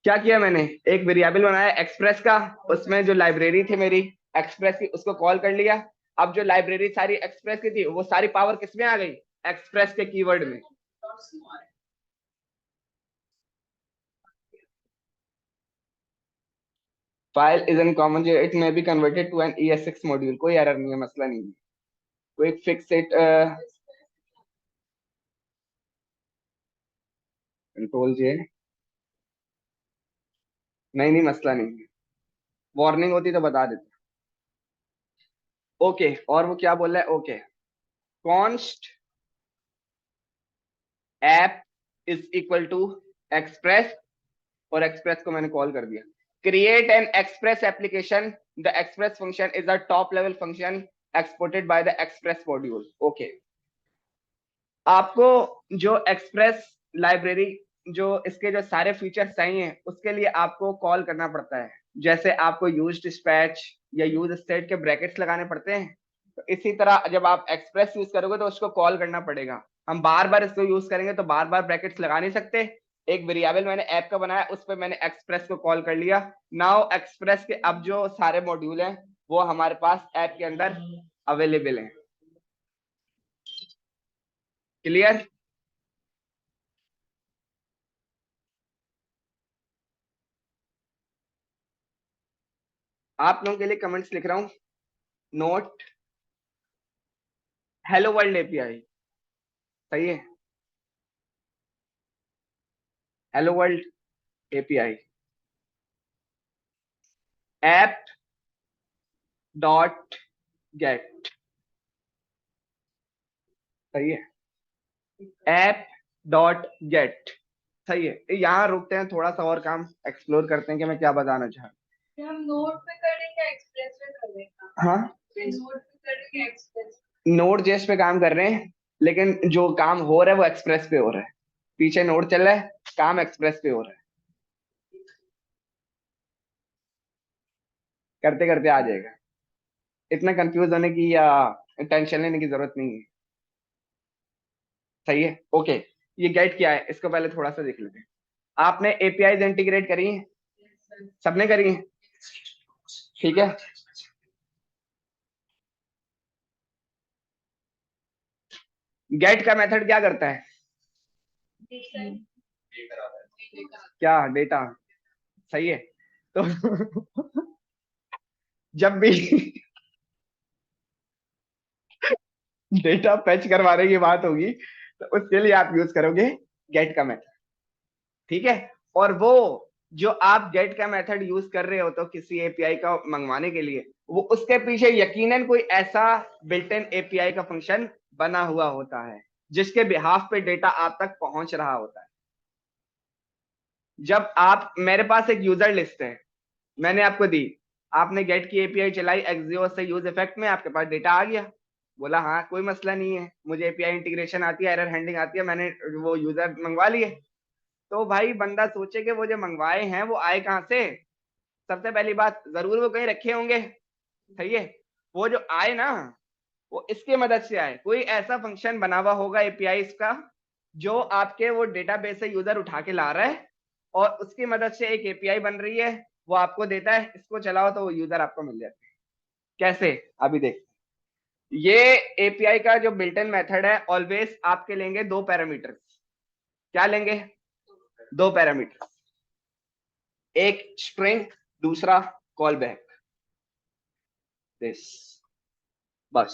[SPEAKER 1] क्या किया मैंने? एक वेरिएबल बनाया एक्सप्रेस का, उसमें जो लाइब्रेरी थी मेरी एक्सप्रेस की उसको कॉल कर लिया। अब जो लाइब्रेरी सारी एक्सप्रेस की थी वो सारी पावर किसमें आ गई? एक्सप्रेस के कीवर्ड में। File is in common, it may be converted to an ES6 module. कोई एरर नहीं है, मसला नहीं है। Quick fix it, Ctrl+J। नहीं नहीं, मसला नहीं है, वार्निंग होती तो बता देते। ओके, और वो क्या बोल रहा है? Okay, const app is equal to express, और एक्सप्रेस को मैंने कॉल कर दिया। Create an express application, the express function is a top level function exported by the express module. Okay, आपको जो एक्सप्रेस लाइब्रेरी, जो इसके जो सारे फीचर्स चाहिए उसके लिए आपको कॉल करना पड़ता है। जैसे आपको यूज डिस्पैच या यूज स्टेट के ब्रैकेट्स लगाने पड़ते हैं, तो इसी तरह जब आप एक्सप्रेस यूज करोगे तो उसको कॉल करना पड़ेगा। हम बार बार इसको यूज करेंगे तो बार बार ब्रैकेट्स लगा नहीं सकते। एक वेरिएबल मैंने ऐप का बनाया, उस पर मैंने एक्सप्रेस को कॉल कर लिया। नाउ एक्सप्रेस के अब जो सारे मॉड्यूल हैं वो हमारे पास ऐप के अंदर अवेलेबल हैं। क्लियर? आप लोगों के लिए कमेंट्स लिख रहा हूं। नोट हेलो वर्ल्ड एपीआई, सही है, hello world API app dot gate, सही है, ऐप डॉट गेट, सही है। यहाँ रुकते हैं, थोड़ा सा और काम एक्सप्लोर करते हैं कि मैं क्या बताना चाह रहा हूँ। हम नोट पे करेंगे एक्सप्रेस पे करेंगे? हाँ, नोट पे करेंगे एक्सप्रेस, नोड जेएस पे काम कर रहे हैं, लेकिन जो काम हो रहा है वो एक्सप्रेस पे हो रहा है। पीछे नोड चल रहा है, काम एक्सप्रेस पे हो रहा है। करते करते आ जाएगा, इतना कंफ्यूज होने की या टेंशन लेने की जरूरत नहीं है। सही है, ओके। ये गेट क्या है इसको पहले थोड़ा सा देख लेते हैं। आपने एपीआई इंटीग्रेट करी है? सबने करी है? ठीक है, गेट का मेथड क्या करता है? क्या? डेटा। सही है। तो जब भी डेटा फेच करवाने की बात होगी तो उसके लिए आप यूज करोगे गेट का मेथड। ठीक है। और वो जो आप गेट का मेथड यूज कर रहे हो तो किसी एपीआई का मंगवाने के लिए, वो उसके पीछे यकीनन कोई ऐसा बिल्ट इन एपीआई का फंक्शन बना हुआ होता है जिसके बिहाफ पे डेटा आप तक पहुंच रहा होता है। जब आप, मेरे पास एक यूजर लिस्ट है, मैंने आपको दी, आपने गेट की एपीआई चलाई एक्सियोस से यूज इफेक्ट में, आपके पास डेटा आ गया, बोला हाँ कोई मसला नहीं है, मुझे एपीआई इंटीग्रेशन आती है, एरर हैंडलिंग आती है, मैंने वो यूजर मंगवा लिए। तो भाई बंदा सोचे कि वो जो मंगवाए हैं वो आए कहाँ से? सबसे पहली बात, जरूर वो कहीं रखे होंगे। सही है। वो जो आए ना, वो इसके मदद से आए, कोई ऐसा फंक्शन बना हुआ होगा एपीआई का जो आपके वो डेटाबेस से यूजर उठा के ला रहा है, और उसकी मदद से एक एपीआई बन रही है, वो आपको देता है, इसको चलाओ तो वो यूजर आपको मिल जाता है। कैसे? अभी देख। ये एपीआई का जो बिल्ट इन मेथड है ऑलवेज आपके लेंगे दो पैरामीटर्स। क्या लेंगे? दो पैरामीटर्स, एक स्ट्रिंग, दूसरा कॉल बैक। दिस, बस।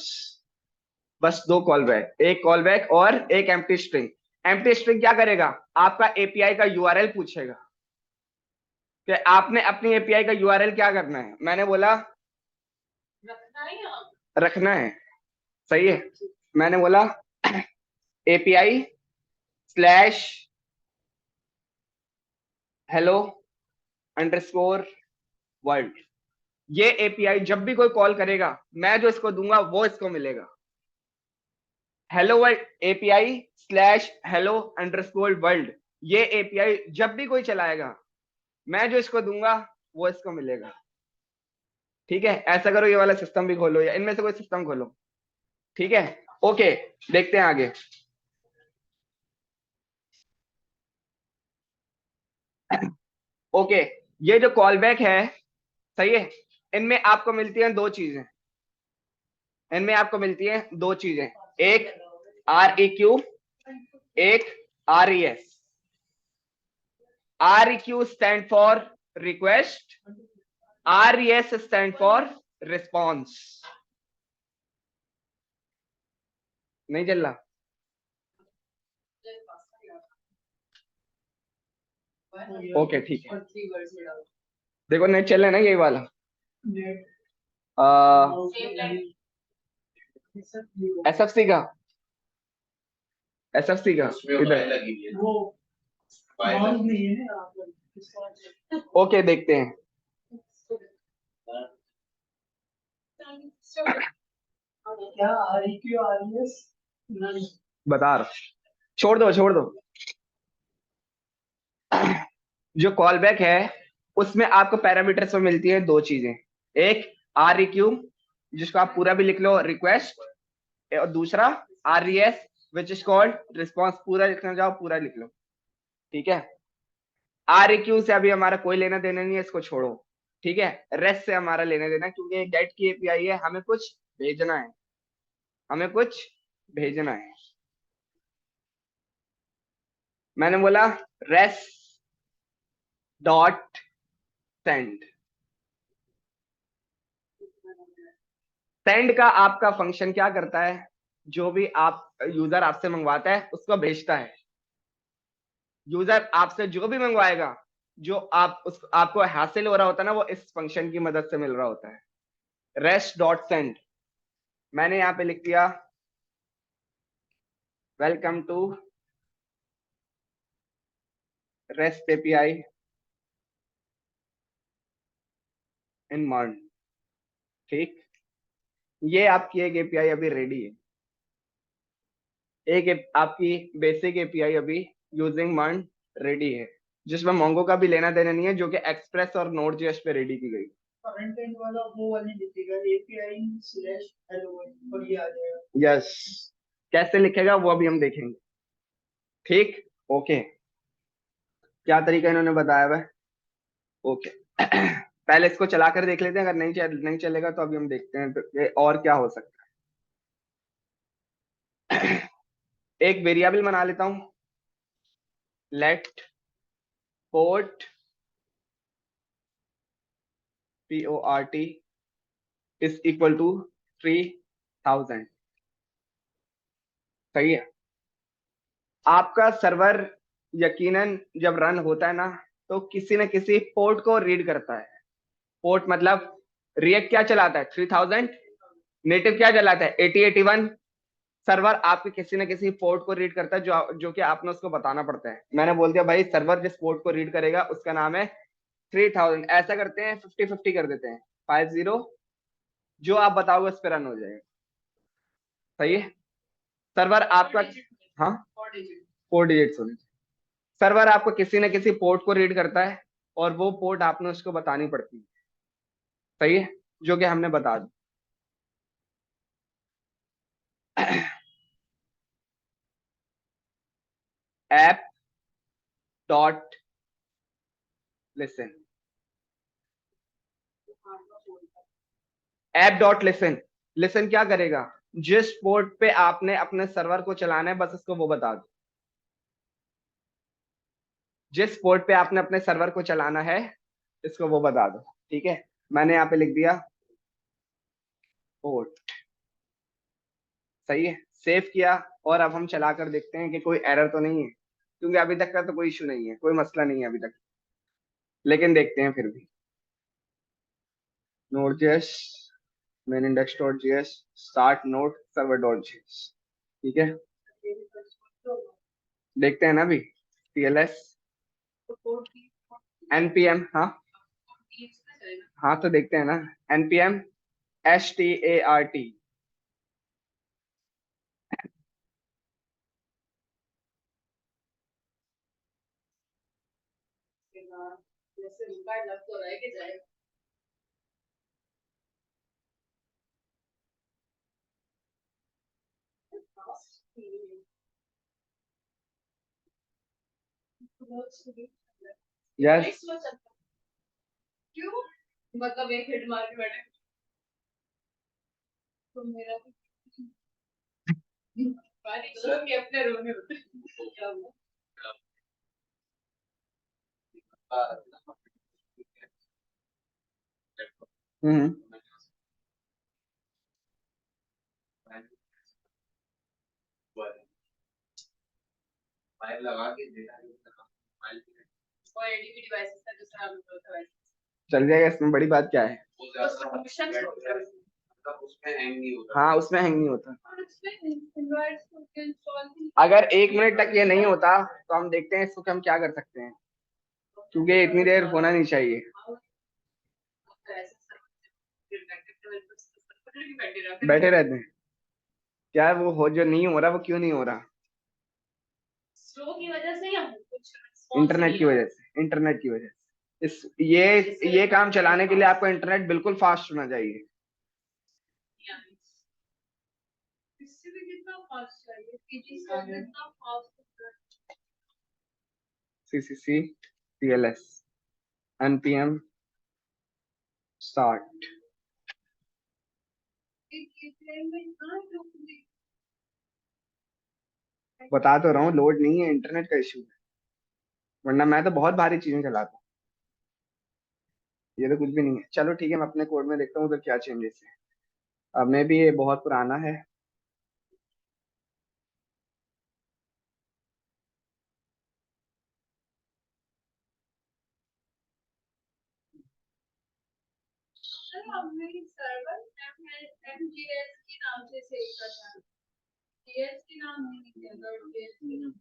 [SPEAKER 1] बस दो कॉल बैक, एक कॉल बैक और एक एम्प्टी स्ट्रिंग। एम्प्टी स्ट्रिंग क्या करेगा? आपका एपीआई का यूआरएल पूछेगा कि आपने अपनी एपीआई का यूआरएल क्या करना है। मैंने बोला रखना है। सही है। मैंने बोला API slash hello underscore world. ये एपीआई जब भी कोई कॉल करेगा, मैं जो इसको दूंगा वो इसको मिलेगा। Hello world API slash hello underscore world, ये एपीआई जब भी कोई चलाएगा, मैं जो इसको दूंगा वो इसको मिलेगा। ठीक है। ऐसा करो, ये वाला सिस्टम भी खोलो या इनमें से कोई सिस्टम खोलो। ठीक है। ओके, देखते हैं आगे। ओके, ये जो कॉल बैक है, सही है, इनमें आपको मिलती हैं दो चीजें। इनमें आपको मिलती हैं दो चीजें, एक आर ई क्यू, एक R E S. R E Q stand for request, R E S stand for response. नहीं चल रहा? ओके ठीक है। देखो नेट चल रहा है ना, यही वाला। एसएफसी का, एसएफसी का इधर। ओके देखते हैं। क्या बता रहा, छोड़ दो छोड़ दो। जो कॉल बैक है उसमें आपको पैरामीटर्स में मिलती है दो चीजें, एक आर क्यू जिसको आप पूरा भी लिख लो रिक्वेस्ट, और दूसरा R S which is called response. पूरा लिखना जाओ पूरा लिख लो। ठीक है। आर क्यू से अभी हमारा कोई लेना देना नहीं है, इसको छोड़ो। ठीक है। रेस्ट से हमारा लेना देना, क्योंकि गेट की एपीआई है, हमें कुछ भेजना है, हमें कुछ भेजना है। मैंने बोला रेस्ट डॉट सेंड। सेंड का आपका फंक्शन क्या करता है? जो भी आप यूजर आपसे मंगवाता है उसको भेजता है। यूजर आपसे जो भी मंगवाएगा, जो आप उस आपको हासिल हो रहा होता है ना, वो इस फंक्शन की मदद से मिल रहा होता है, रेस्ट डॉट सेंड। मैंने यहां पे लिख दिया वेलकम टू रेस्ट एपीआई इन मर्न। ठीक। ये आपकी एक एपीआई अभी रेडी है, आपकी बेसिक एपीआई अभी यूजिंग मर्न रेडी है, जिसमें मोंगो का भी लेना देना नहीं है, जो कि एक्सप्रेस और नोड जेएस पे रेडी की गई। फ्रंट एंड वाला वो वाली लिखेगा एपीआई स्लैश हेलो और ये आ जाएगा। यस। कैसे लिखेगा वो अभी हम देखेंगे। ठीक। ओके। क्या तरीका इन्होंने बताया हुआ है? ओके। पहले इसको चला कर देख लेते हैं, अगर नहीं चलेगा तो अभी हम देखते हैं तो और क्या हो सकता है। एक वेरिएबल बना लेता हूं, let port PORT is equal to 3000। सही है। आपका सर्वर यकीनन जब रन होता है ना, तो किसी न किसी पोर्ट को रीड करता है। पोर्ट मतलब रिएक्ट क्या चलाता है, 3000। नेटिव क्या चलाता है, 8081। सर्वर आपके किसी न किसी पोर्ट को रीड करता है, जो कि आपने उसको बताना पड़ता है। मैंने बोल दिया भाई सर्वर जिस पोर्ट को रीड करेगा उसका नाम है 3000। ऐसा करते हैं 50-50 कर देते हैं, 50 जो आप बताओगे उस पर रन हो जाएगा। सही है। सर्वर आपका, हाँ 4 डिजिट्स होने चाहिए। सर्वर आपको किसी न किसी पोर्ट को रीड करता है और वो पोर्ट आपने उसको बतानी पड़ती है। सही है, जो कि हमने बता दी। App dot listen, app dot listen. Listen क्या करेगा, जिस पोर्ट पे आपने अपने सर्वर को चलाना है बस उसको वो बता दो। जिस पोर्ट पे आपने अपने सर्वर को चलाना है इसको वो बता दो। ठीक है, मैंने यहाँ पे लिख दिया पोर्ट। सही है, सेव किया। और अब हम चला कर देखते हैं कि कोई एरर तो नहीं है, क्योंकि अभी तक का तो कोई इशू नहीं है, कोई मसला नहीं है अभी तक, लेकिन देखते हैं फिर भी। Node.js main index.js start node server.js। ठीक है, देखते हैं ना अभी। TLS npm, हाँ हाँ तो देखते हैं ना। npm start
[SPEAKER 2] जैसे रुका लग तो रहा है कि जाएगा।
[SPEAKER 1] यस।
[SPEAKER 2] क्यों, मतलब एक हिट मार के बैठे तो मेरा पानी तो के अपने रूम में होते क्या हुआ?
[SPEAKER 1] हम्म।
[SPEAKER 2] और एडीपी डिवाइसेस का दूसरा नाम होता है।
[SPEAKER 1] चल जाएगा, इसमें बड़ी बात क्या है। हाँ उसमें हैंग नहीं होता। अगर 1 मिनट तक ये नहीं होता तो हम देखते हैं इसको कि हम क्या कर सकते हैं, क्योंकि इतनी देर होना नहीं चाहिए। बैठे रहते हैं। क्या वो हो जो नहीं हो रहा, वो क्यों नहीं हो रहा।
[SPEAKER 2] स्लो की वजह से या कुछ
[SPEAKER 1] इंटरनेट की वजह से, इंटरनेट की वजह से। ये काम चलाने के लिए आपको इंटरनेट बिल्कुल फास्ट होना चाहिए।
[SPEAKER 2] इससे भी कितना फास्ट चाहिए, पीजी से कितना fast.
[SPEAKER 1] CCC TLS npm start। बता तो रहा हूँ, लोड नहीं है, इंटरनेट का इशू है, वरना मैं तो बहुत भारी चीजें चलाता हूँ। ये तो कुछ भी नहीं है। चलो ठीक है, मैं अपने कोड में देखता हूँ उधर क्या चेंजेस है। अब में भी ये बहुत पुराना है।
[SPEAKER 2] हमने सर्वर MGS के नाम से सेव करना है, TS के नाम नहीं दिया, TS के नाम।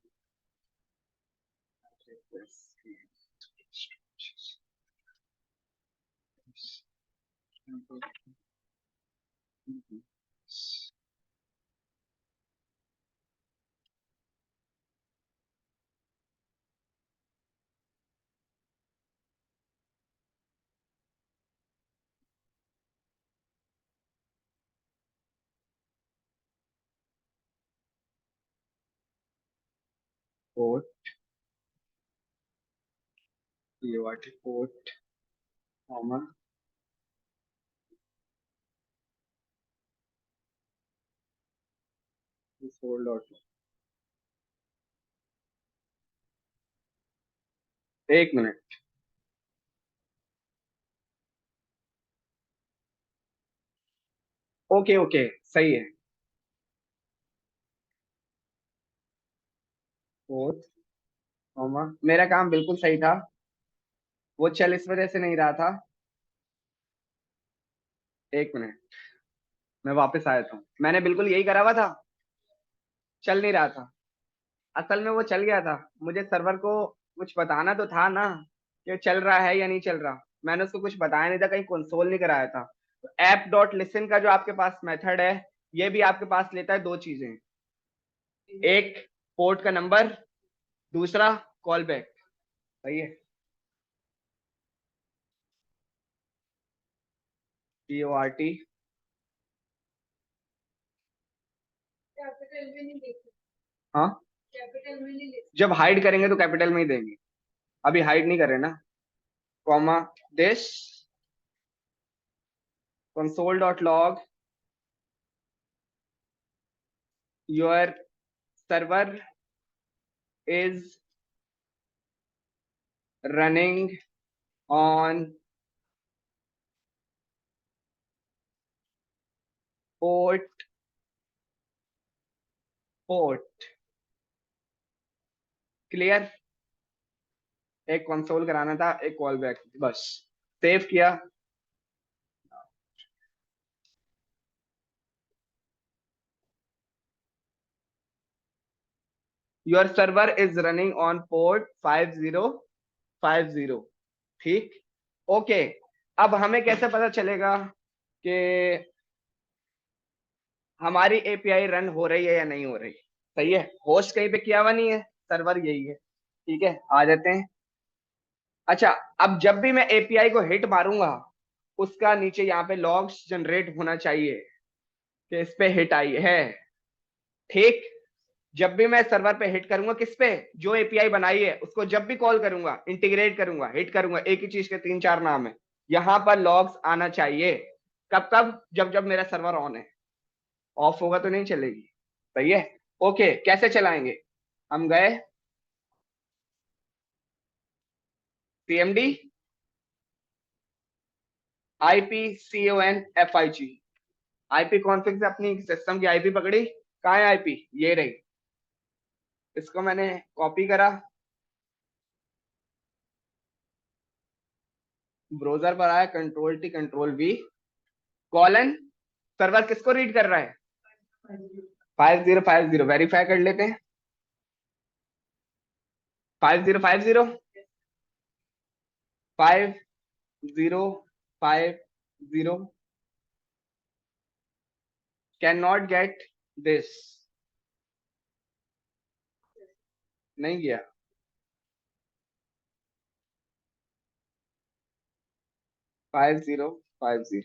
[SPEAKER 1] पोर्ट, ये वाटर पोर्ट कॉमन फोल्ड एक मिनट। ओके ओके, सही है। फोर्थ कॉमा, मेरा काम बिल्कुल सही था। वो चल इस वजह से नहीं रहा था। एक मिनट, मैं वापस आया था, मैंने बिल्कुल यही करा हुआ था। चल नहीं रहा था। असल में वो चल गया था। मुझे सर्वर को कुछ बताना तो था ना कि चल रहा है या नहीं चल रहा। मैंने उसको कुछ बताया नहीं था, कहीं कंसोल नहीं कराया था। तो ऐप डॉट लिसन का जो आपके पास मेथड है, ये भी आपके पास लेता है दो चीजें। एक, पोर्ट का नंबर। दूसरा, कॉल बैक। सही है। PORT।
[SPEAKER 2] कैपिटल में नहीं देख,
[SPEAKER 1] हाँ,
[SPEAKER 2] कैपिटल में नहीं देख।
[SPEAKER 1] जब हाइड करेंगे तो कैपिटल में ही देंगे। अभी हाइड नहीं कर रहे ना। Comma, this console dot log, your server is running on port port. Clear. एक कंसोल कराना था, एक कॉल बैक, बस। सेव किया। Your server is running on port 5050। ठीक। ओके। अब हमें कैसे पता चलेगा कि हमारी एपीआई रन हो रही है या नहीं हो रही? सही है, होस्ट कहीं पे किया हुआ नहीं है, सर्वर यही है। ठीक है, आ जाते हैं। अच्छा, अब जब भी मैं एपीआई को हिट मारूंगा, उसका नीचे यहाँ पे लॉग्स जनरेट होना चाहिए कि इस पे हिट आई है। ठीक। जब भी मैं सर्वर पे हिट करूंगा, किस पे? जो एपीआई बनाई है उसको जब भी कॉल करूंगा, इंटीग्रेट करूंगा, हिट करूंगा, एक ही चीज के तीन चार नाम है, यहां पर लॉग्स आना चाहिए। कब कब? जब जब मेरा सर्वर ऑन है। ऑफ होगा तो नहीं चलेगी। सही है। ओके, कैसे चलाएंगे? हम गए CMD, IPCONFIG। आईपी कॉन्फ़िग से अपनी सिस्टम की आईपी पकड़ी। कहाँ है आईपी? ये रही। इसको मैंने कॉपी करा, ब्राउजर पर आया, Ctrl+T Ctrl+V, कॉलन, सर्वर किसको रीड कर रहा है? 5050। वेरीफाई कर लेते हैं। 5050, 5050 कैन नॉट गेट दिस। नहीं गया। 5050,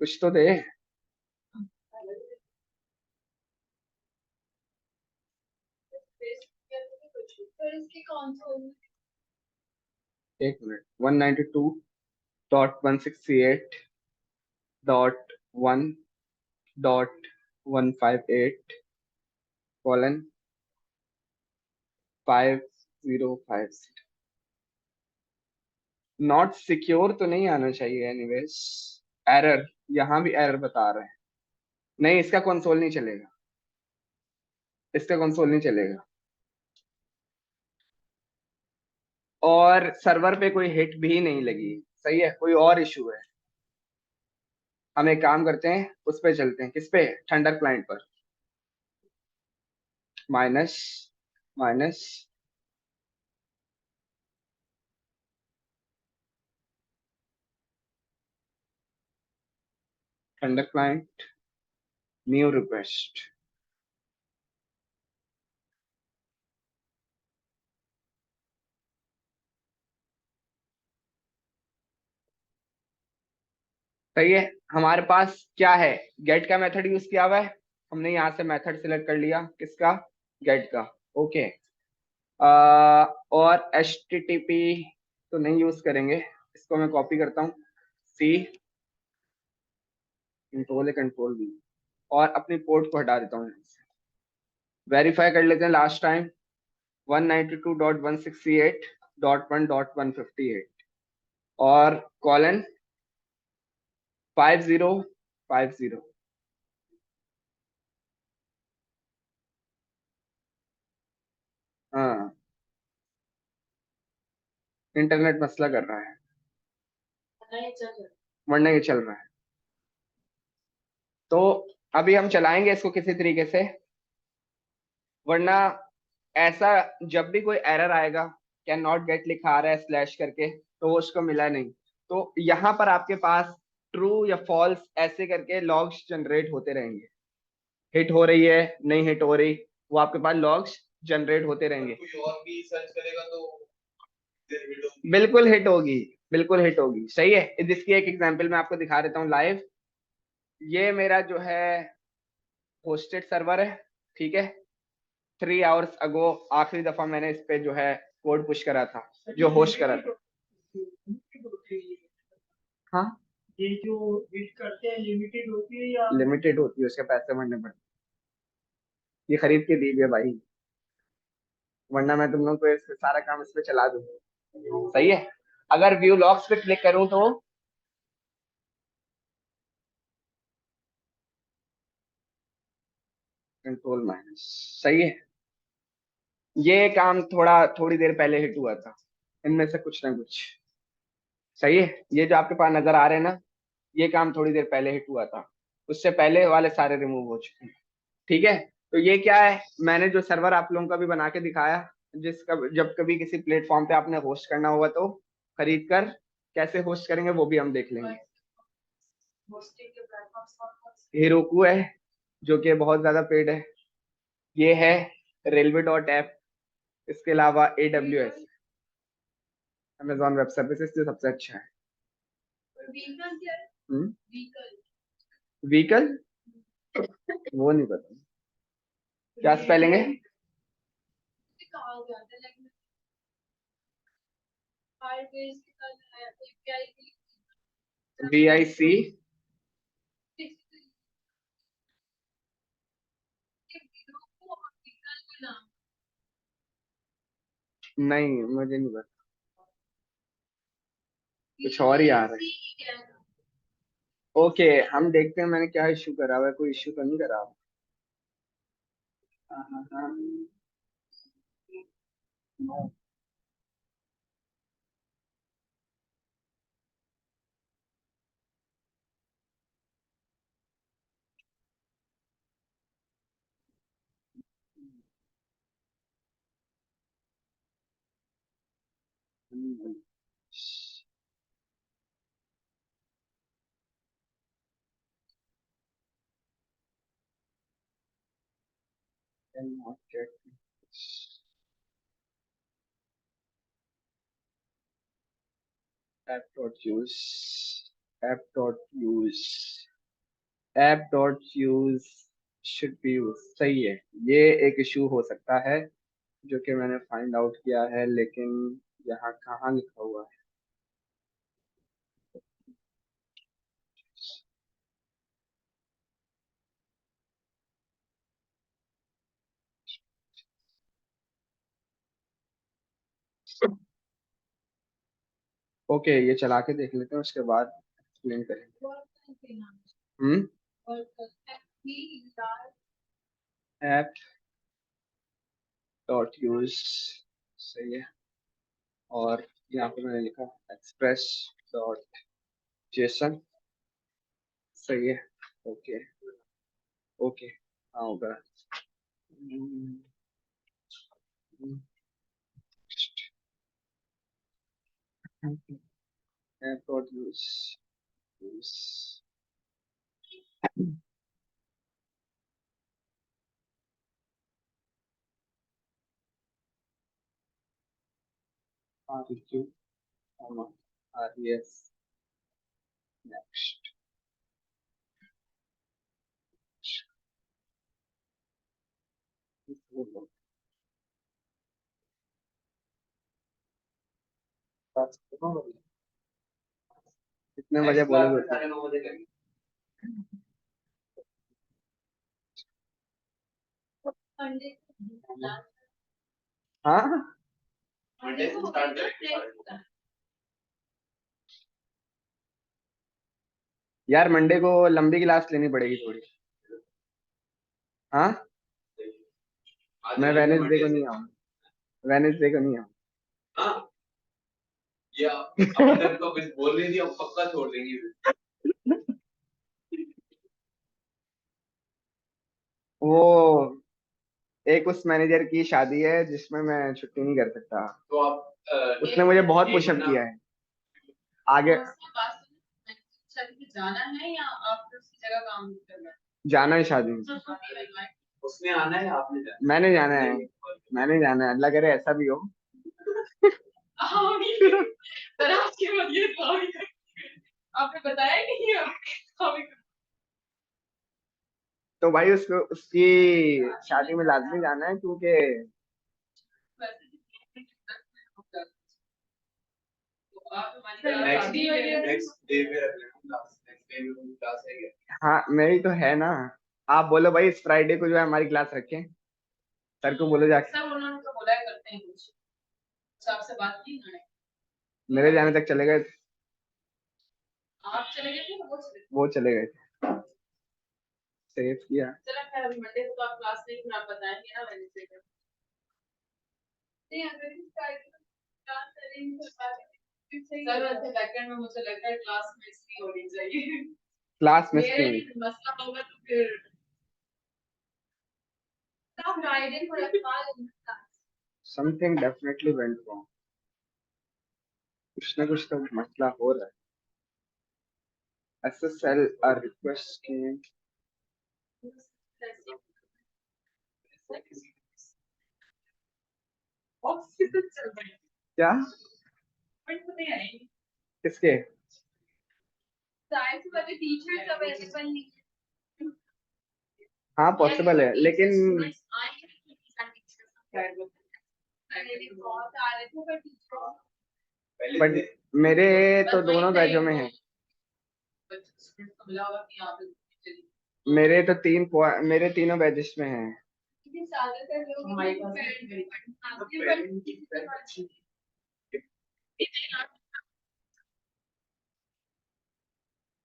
[SPEAKER 1] कुछ तो दे।
[SPEAKER 2] पर इसके कंसोल
[SPEAKER 1] एक मिनट। 192.168.1.158 कॉलन 5050। नॉट सिक्योर तो नहीं आना चाहिए एनीवेज। एरर, यहाँ भी एरर बता रहे हैं। नहीं, इसका कंसोल नहीं चलेगा, इसका कंसोल नहीं चलेगा। और सर्वर पे कोई हिट भी नहीं लगी। सही है, कोई और इशू है। हम एक काम करते हैं, उस पे चलते हैं। किस पे? थंडर क्लाइंट पर। Minus minus thunder client, new request. सही है। हमारे पास क्या है? गेट का मेथड यूज किया हुआ है। हमने यहाँ से मेथड सिलेक्ट कर लिया, किसका? गेट का। ओके। और HTTP तो नहीं यूज करेंगे, इसको मैं कॉपी करता हूँ। C, Ctrl+A Ctrl+V, और अपनी पोर्ट को हटा देता हूँ। वेरीफाई कर लेते हैं लास्ट टाइम। 192.168.1.158 और कॉलन 5050। हाँ, इंटरनेट मसला कर रहा है,
[SPEAKER 2] नहीं चल रहा।
[SPEAKER 1] वरना ये चल रहा है। तो अभी हम चलाएंगे इसको किसी तरीके से, वरना ऐसा जब भी कोई एरर आएगा, कैन नॉट गेट लिखा आ रहा है स्लैश करके, तो वो उसको मिला नहीं। तो यहाँ पर आपके पास ट्रू या फॉल्स ऐसे करके लॉग्स जनरेट होते रहेंगे। हिट हो रही है, नहीं हिट हो रही, वो आपके पास लॉग्स जनरेट होते रहेंगे। कोई और भी सर्च करेगा तो बिल्कुल हिट होगी, बिल्कुल हिट होगी। सही है, जिसकी एक एग्जांपल मैं आपको दिखा देता हूँ लाइव। ये मेरा जो है होस्टेड सर्वर है, ठीक है। 3 आवर्स अगो आखिरी दफा मैंने इस पे जो है कोड पुश करा था, जो होस्ट करा था। हाँ, ये जो बिल्ड करते हैं लिमिटेड होती है या लिमिटेड होती है, उसके पैसे भरने पड़ते हैं। ये खरीद के दी है भाई, वरना मैं तुम लोग को सारा काम इस पे चला दूंगा। सही है। अगर व्यू लॉग्स पे क्लिक करूं तो कंट्रोल माइनस। सही है। ये काम थोड़ी देर पहले हिट हुआ था, इनमें से कुछ ना कुछ। सही है, ये जो आपके पास नजर आ रहे हैं ना, ये काम थोड़ी देर पहले हिट हुआ था, उससे पहले वाले सारे रिमूव हो चुके हैं। ठीक है। तो ये क्या है, मैंने जो सर्वर आप लोगों का भी बना के दिखाया, जिसका जब कभी किसी प्लेटफॉर्म पे आपने होस्ट करना होगा तो खरीद कर कैसे होस्ट करेंगे वो भी हम देख लेंगे। हेरोकू है, जो कि बहुत ज्यादा पेड है। ये है रेलवे डॉट ऐप। इसके अलावा AWS, अमेजॉन वेब सर्विसेज जो सबसे अच्छा है। व्हीकल, वो नहीं पता क्या स्पेलिंग है। VIC, नहीं मुझे नहीं पता, कुछ और ही आ रहा है। ओके, हम देखते हैं मैंने क्या इशू करा हुआ है, कोई इशू तो नहीं करा हुआ। हाँ, हाँ, हाँ। No. Cannot get app dot use, app dot use, app dot use should be used। सही है, ये एक इशू हो सकता है जो कि मैंने फाइंड आउट किया है, लेकिन यहाँ कहाँ लिखा हुआ है। ओके, ये चला के देख लेते हैं, उसके बाद एक्सप्लेन करेंगे। हम्म। ऐप डॉट यूज, सही है। और यहाँ पे मैंने लिखा एक्सप्रेस डॉट जेसन, सही है। ओके, ओके, हाँ होगा। App dot use, use, RQ, RES, next. कितने बजे बोलोगे? हाँ
[SPEAKER 2] मंडे को स्टार्ट करें।
[SPEAKER 1] यार, मंडे को लंबी क्लास लेनी पड़ेगी थोड़ी। हाँ, मैं वेनेसडे को नहीं आऊँ, वेनेसडे को नहीं आऊँ।
[SPEAKER 3] हाँ, ये अपने को कुछ बोल नहीं दिया, पक्का छोड़ देंगे।
[SPEAKER 1] वो एक उस मैनेजर की शादी है जिसमें मैं छुट्टी नहीं कर सकता।
[SPEAKER 3] तो आप
[SPEAKER 1] उसने मुझे बहुत पुशअप किया है आगे।
[SPEAKER 2] जाना है या आप उसकी जगह काम करना है?
[SPEAKER 1] जाना है शादी में।
[SPEAKER 3] उसने आना है, आपने जाना है।
[SPEAKER 1] मैंने जाना है, मैंने जाना है, अल्लाह करे ऐसा भी हो।
[SPEAKER 2] पर आपके मतलब आपने बताया नहीं है।
[SPEAKER 1] तो भाई उसको उसकी शादी में लाजमी जाना है, क्योंकि
[SPEAKER 3] नेक्स्ट डे पे रख लेना क्लास, नेक्स्ट डे में क्लास है क्या?
[SPEAKER 1] हाँ मेरी तो है ना। आप बोलो भाई इस फ्राइडे को जो है हमारी क्लास रखें, सर को बोलो जाके।
[SPEAKER 2] सर उन्होंने तो बोला है करते हैं कुछ, आपसे बात की उन्होंने?
[SPEAKER 1] मेरे जाने तक चले गए थे।
[SPEAKER 2] आप चले गए थे ना,
[SPEAKER 1] वो चले गए थे। सेव किया।
[SPEAKER 2] चलो खैर, अभी मंडे को तो आप क्लास नहीं, फिर आप बताएंगे ना वेडनेसडे को। नहीं अगर इस क्लास करेंगे तो सर वैसे बैकएंड में मुझे लगता है क्लास मिस नहीं होनी चाहिए।
[SPEAKER 1] क्लास मिस
[SPEAKER 2] मेरे
[SPEAKER 1] की।
[SPEAKER 2] मसला होगा तो फिर फ्राइडे को रखवा लेना।
[SPEAKER 1] Something definitely went wrong. कुछ ना कुछ तो मसला हो रहा है। SSL a request came।
[SPEAKER 2] Oxygen चल रही है,
[SPEAKER 1] क्या?
[SPEAKER 2] बट नहीं आएगी।
[SPEAKER 1] किसके?
[SPEAKER 2] साइंस वाले टीचर्स अवेलेबल नहीं है।
[SPEAKER 1] हाँ पॉसिबल है, लेकिन
[SPEAKER 2] बहुत आ रहे थे पर टीचर
[SPEAKER 1] बट मेरे तो दोनों बैचों में है। मेरे तो मेरे तीनों बैचेस में हैं।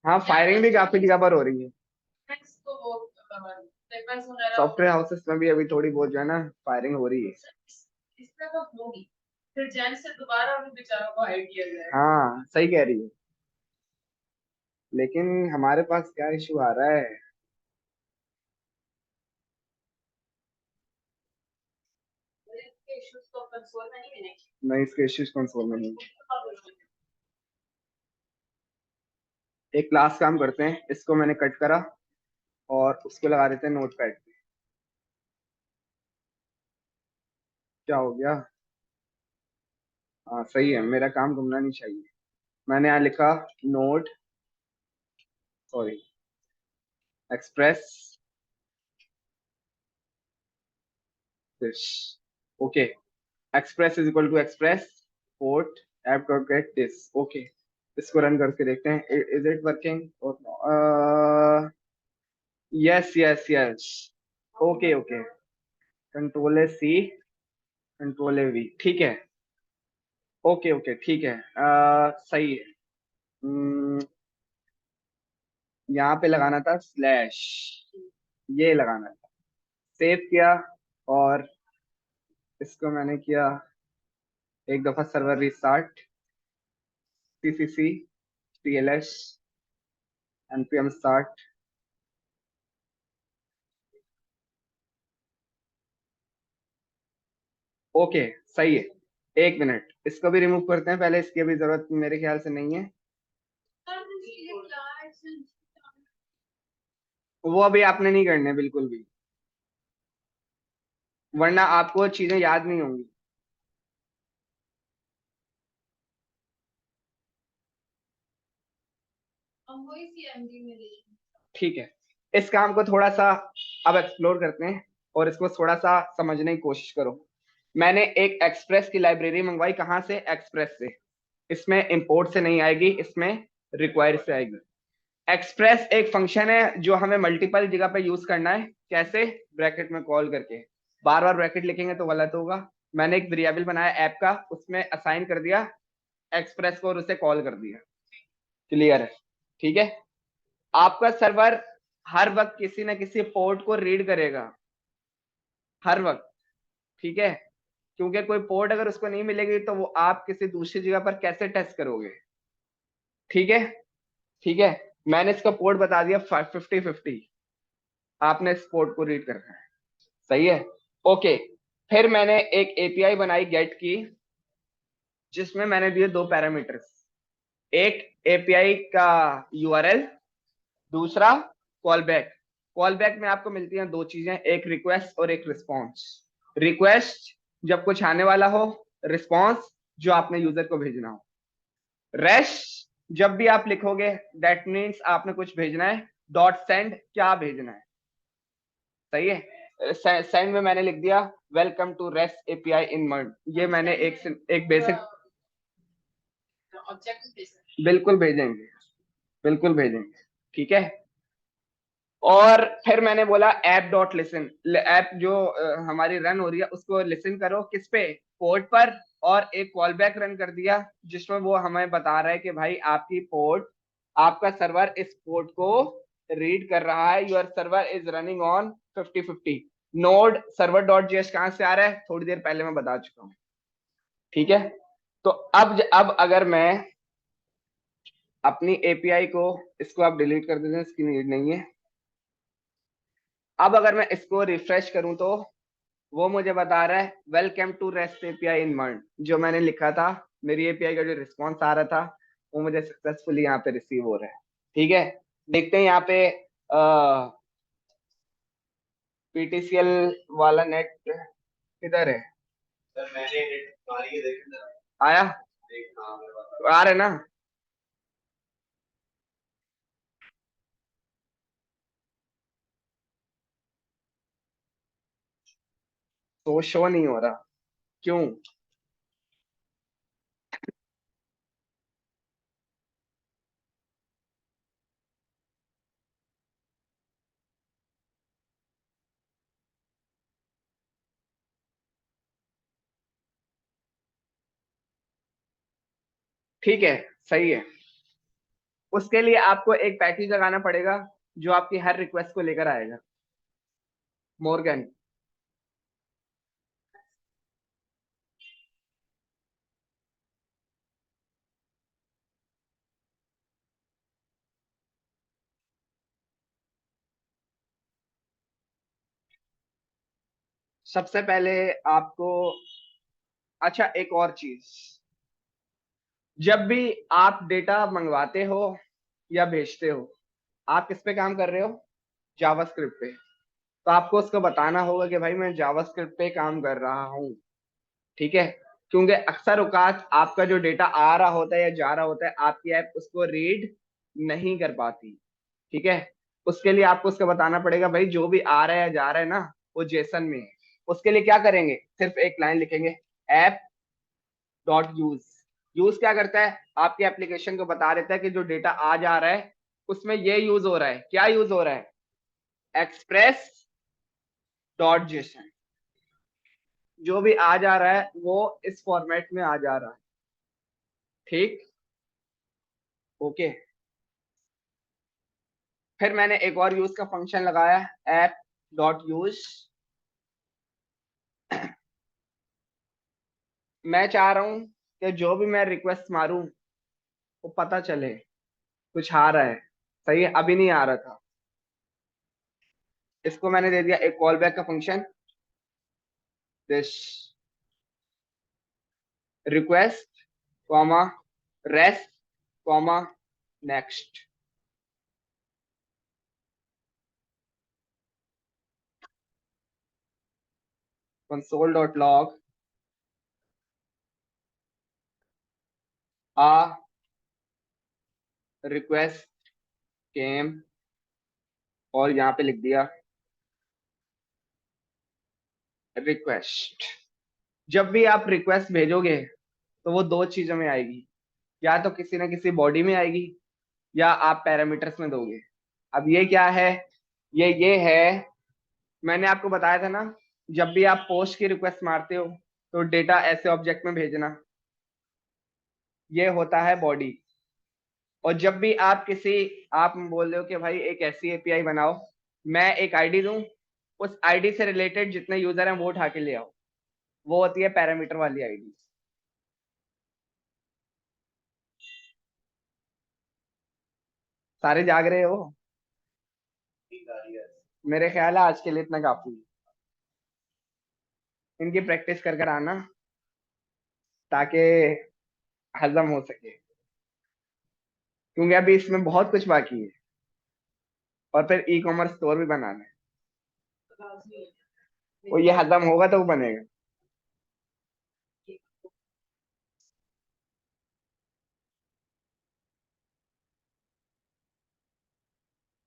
[SPEAKER 1] हाँ फायरिंग भी काफी जगह पर हो रही है। सॉफ्टवेयर हाउसेस में भी अभी थोड़ी बहुत जो है ना फायरिंग हो रही है।
[SPEAKER 2] इसमें तो होगी, फिर जैन से दोबारा उन बेचारों को हायर किया जाएगा।
[SPEAKER 1] हाँ सही कह रही है, लेकिन हमारे पास क्या इशू आ रहा है।
[SPEAKER 2] इसके इश्यूज को कंसोल में नहीं मिलेंगे।
[SPEAKER 1] नहीं, इसके इश्यूज कंसोल में नहीं। एक क्लास काम करते हैं, इसको मैंने कट करा और उसको लगा देते हैं नोट पैड पे। क्या हो गया? हाँ सही है, मेरा काम घूमना नहीं चाहिए। मैंने यहाँ लिखा note, sorry, express this. Okay, express is equal to express port app dot get this. Okay, इसको रन करके देखते हैं इज इट वर्किंग और yes yes yes. Okay okay, control A C, control A V, ठीक है। Okay okay ठीक है, सही है। यहाँ पे लगाना था स्लैश, ये लगाना था। सेव किया और इसको मैंने किया एक दफा server restart, CCC TLS npm start। Okay सही है। एक मिनट, इसको भी रिमूव करते हैं पहले, इसकी अभी जरूरत मेरे ख्याल से नहीं है। वो अभी आपने नहीं करने बिल्कुल भी, वरना आपको चीजें याद नहीं होंगी। ठीक है, इस काम को थोड़ा सा अब एक्सप्लोर करते हैं और इसको थोड़ा सा समझने की कोशिश करो। मैंने एक एक्सप्रेस की लाइब्रेरी मंगवाई, कहाँ से? एक्सप्रेस से। इसमें इंपोर्ट से नहीं आएगी, इसमें रिक्वायर से आएगी। एक्सप्रेस एक फंक्शन है जो हमें मल्टीपल जगह पे यूज करना है। कैसे? ब्रैकेट में कॉल करके। बार बार ब्रैकेट लिखेंगे तो गलत होगा, मैंने एक वेरिएबल बनाया ऐप का, उसमें असाइन कर दिया एक्सप्रेस को और उसे कॉल कर दिया। क्लियर है? ठीक है। आपका सर्वर हर वक्त किसी ना किसी पोर्ट को रीड करेगा, हर वक्त। ठीक है, क्योंकि कोई पोर्ट अगर उसको नहीं मिलेगी तो वो आप किसी दूसरी जगह पर कैसे टेस्ट करोगे? ठीक है। ठीक है, मैंने इसका पोर्ट बता दिया 5050, आपने इस पोर्ट को रीड करना है। सही है, ओके। फिर मैंने एक एपीआई बनाई गेट की, जिसमें मैंने दिए दो पैरामीटर्स, एक एपीआई का यूआरएल, दूसरा कॉल बैक। कॉल बैक में आपको मिलती हैं दो चीजें, एक रिक्वेस्ट और एक रिस्पॉन्स। रिक्वेस्ट जब कुछ आने वाला हो, रिस्पॉन्स जो आपने यूजर को भेजना हो। रेस्ट जब भी आप लिखोगे दैट मीन्स आपने कुछ भेजना है। डॉट सेंड क्या भेजना है। सही है, सेंड में मैंने लिख दिया welcome to rest API in मर्ड। ये मैंने एक बेसिक, बिल्कुल भेजेंगे, बिल्कुल भेजेंगे। ठीक है, और फिर मैंने बोला ऐप डॉट लिसन, ऐप जो हमारी रन हो रही है उसको लिसन करो, किस पे? पोर्ट पर। और एक कॉल बैक रन कर दिया जिसमें वो हमें बता रहा है कि भाई आपकी पोर्ट, आपका सर्वर इस पोर्ट को रीड कर रहा है, your server is running on 5050। Node server dot JS कहां से आ रहा है, थोड़ी देर पहले मैं बता चुका हूं। ठीक है, तो अब अगर मैं अपनी एपीआई को, इसको आप डिलीट कर देते हैं, इसकी नीड नहीं है। अब अगर मैं इसको रिफ्रेश करूं तो वो मुझे बता रहा है welcome to rest API in मर्ड। जो मैंने लिखा था, मेरी एपीआई का जो रिस्पॉन्स आ रहा था, वो मुझे सक्सेसफुली यहाँ पे रिसीव हो रहा है। ठीक है, देखते हैं यहाँ पे पीटीसीएल वाला नेट किधर है?
[SPEAKER 3] सर मैंने नेट मारी है, देखे जरा।
[SPEAKER 1] आया?
[SPEAKER 3] देख, हाँ मेरे पास
[SPEAKER 1] आ रहा है ना? तो शो नहीं हो रहा, क्यों? ठीक है, सही है। उसके लिए आपको एक पैकेज लगाना पड़ेगा जो आपकी हर रिक्वेस्ट को लेकर आएगा, मॉर्गन। सबसे पहले आपको, अच्छा एक और चीज, जब भी आप डेटा मंगवाते हो या भेजते हो, आप किस पे काम कर रहे हो? जावास्क्रिप्ट पे। तो आपको उसको बताना होगा कि भाई मैं जावास्क्रिप्ट पे काम कर रहा हूँ। ठीक है, क्योंकि अक्सर औकात आपका जो डेटा आ रहा होता है या जा रहा होता है, आपकी ऐप उसको रीड नहीं कर पाती। ठीक है, उसके लिए आपको उसको बताना पड़ेगा भाई जो भी आ रहा है या जा रहा है ना, वो जेसन में है। उसके लिए क्या करेंगे, सिर्फ एक लाइन लिखेंगे, ऐप डॉट यूज। यूज क्या करता है, आपकी एप्लीकेशन को बता देता है कि जो डेटा आ जा रहा है उसमें ये यूज हो रहा है। क्या यूज हो रहा है? Express dot JSON. जो भी आ जा रहा है वो इस फॉर्मेट में आ जा रहा है। ठीक, ओके। फिर मैंने एक और यूज का फंक्शन लगाया, ऐप डॉट यूज। मैं चाह रहा हूं कि जो भी मैं रिक्वेस्ट मारूं वो पता चले कुछ आ रहा है। सही है, अभी नहीं आ रहा था। इसको मैंने दे दिया एक कॉल बैक का function, this request comma rest comma next. Console dot log आ रिक्वेस्ट केम, और यहाँ पे लिख दिया रिक्वेस्ट। जब भी आप रिक्वेस्ट भेजोगे तो वो दो चीजों में आएगी, या तो किसी ना किसी बॉडी में आएगी या आप पैरामीटर्स में दोगे। अब ये क्या है? ये है, मैंने आपको बताया था ना, जब भी आप पोस्ट की रिक्वेस्ट मारते हो तो डेटा ऐसे ऑब्जेक्ट में भेजना, ये होता है बॉडी। और जब भी आप बोल रहे हो कि भाई एक ऐसी एपीआई बनाओ, मैं एक आईडी दूं, उस आईडी से रिलेटेड जितने यूजर हैं वो उठा के ले आओ, वो होती है पैरामीटर वाली आईडी। सारे जाग रहे हो? मेरे ख्याल है आज के लिए इतना काफी है। इनकी प्रैक्टिस कर कर आना ताकि हजम हो सके, क्योंकि अभी इसमें बहुत कुछ बाकी है, और फिर ई कॉमर्स स्टोर भी बनाना है, वो ये हजम होगा तो वो बनेगा।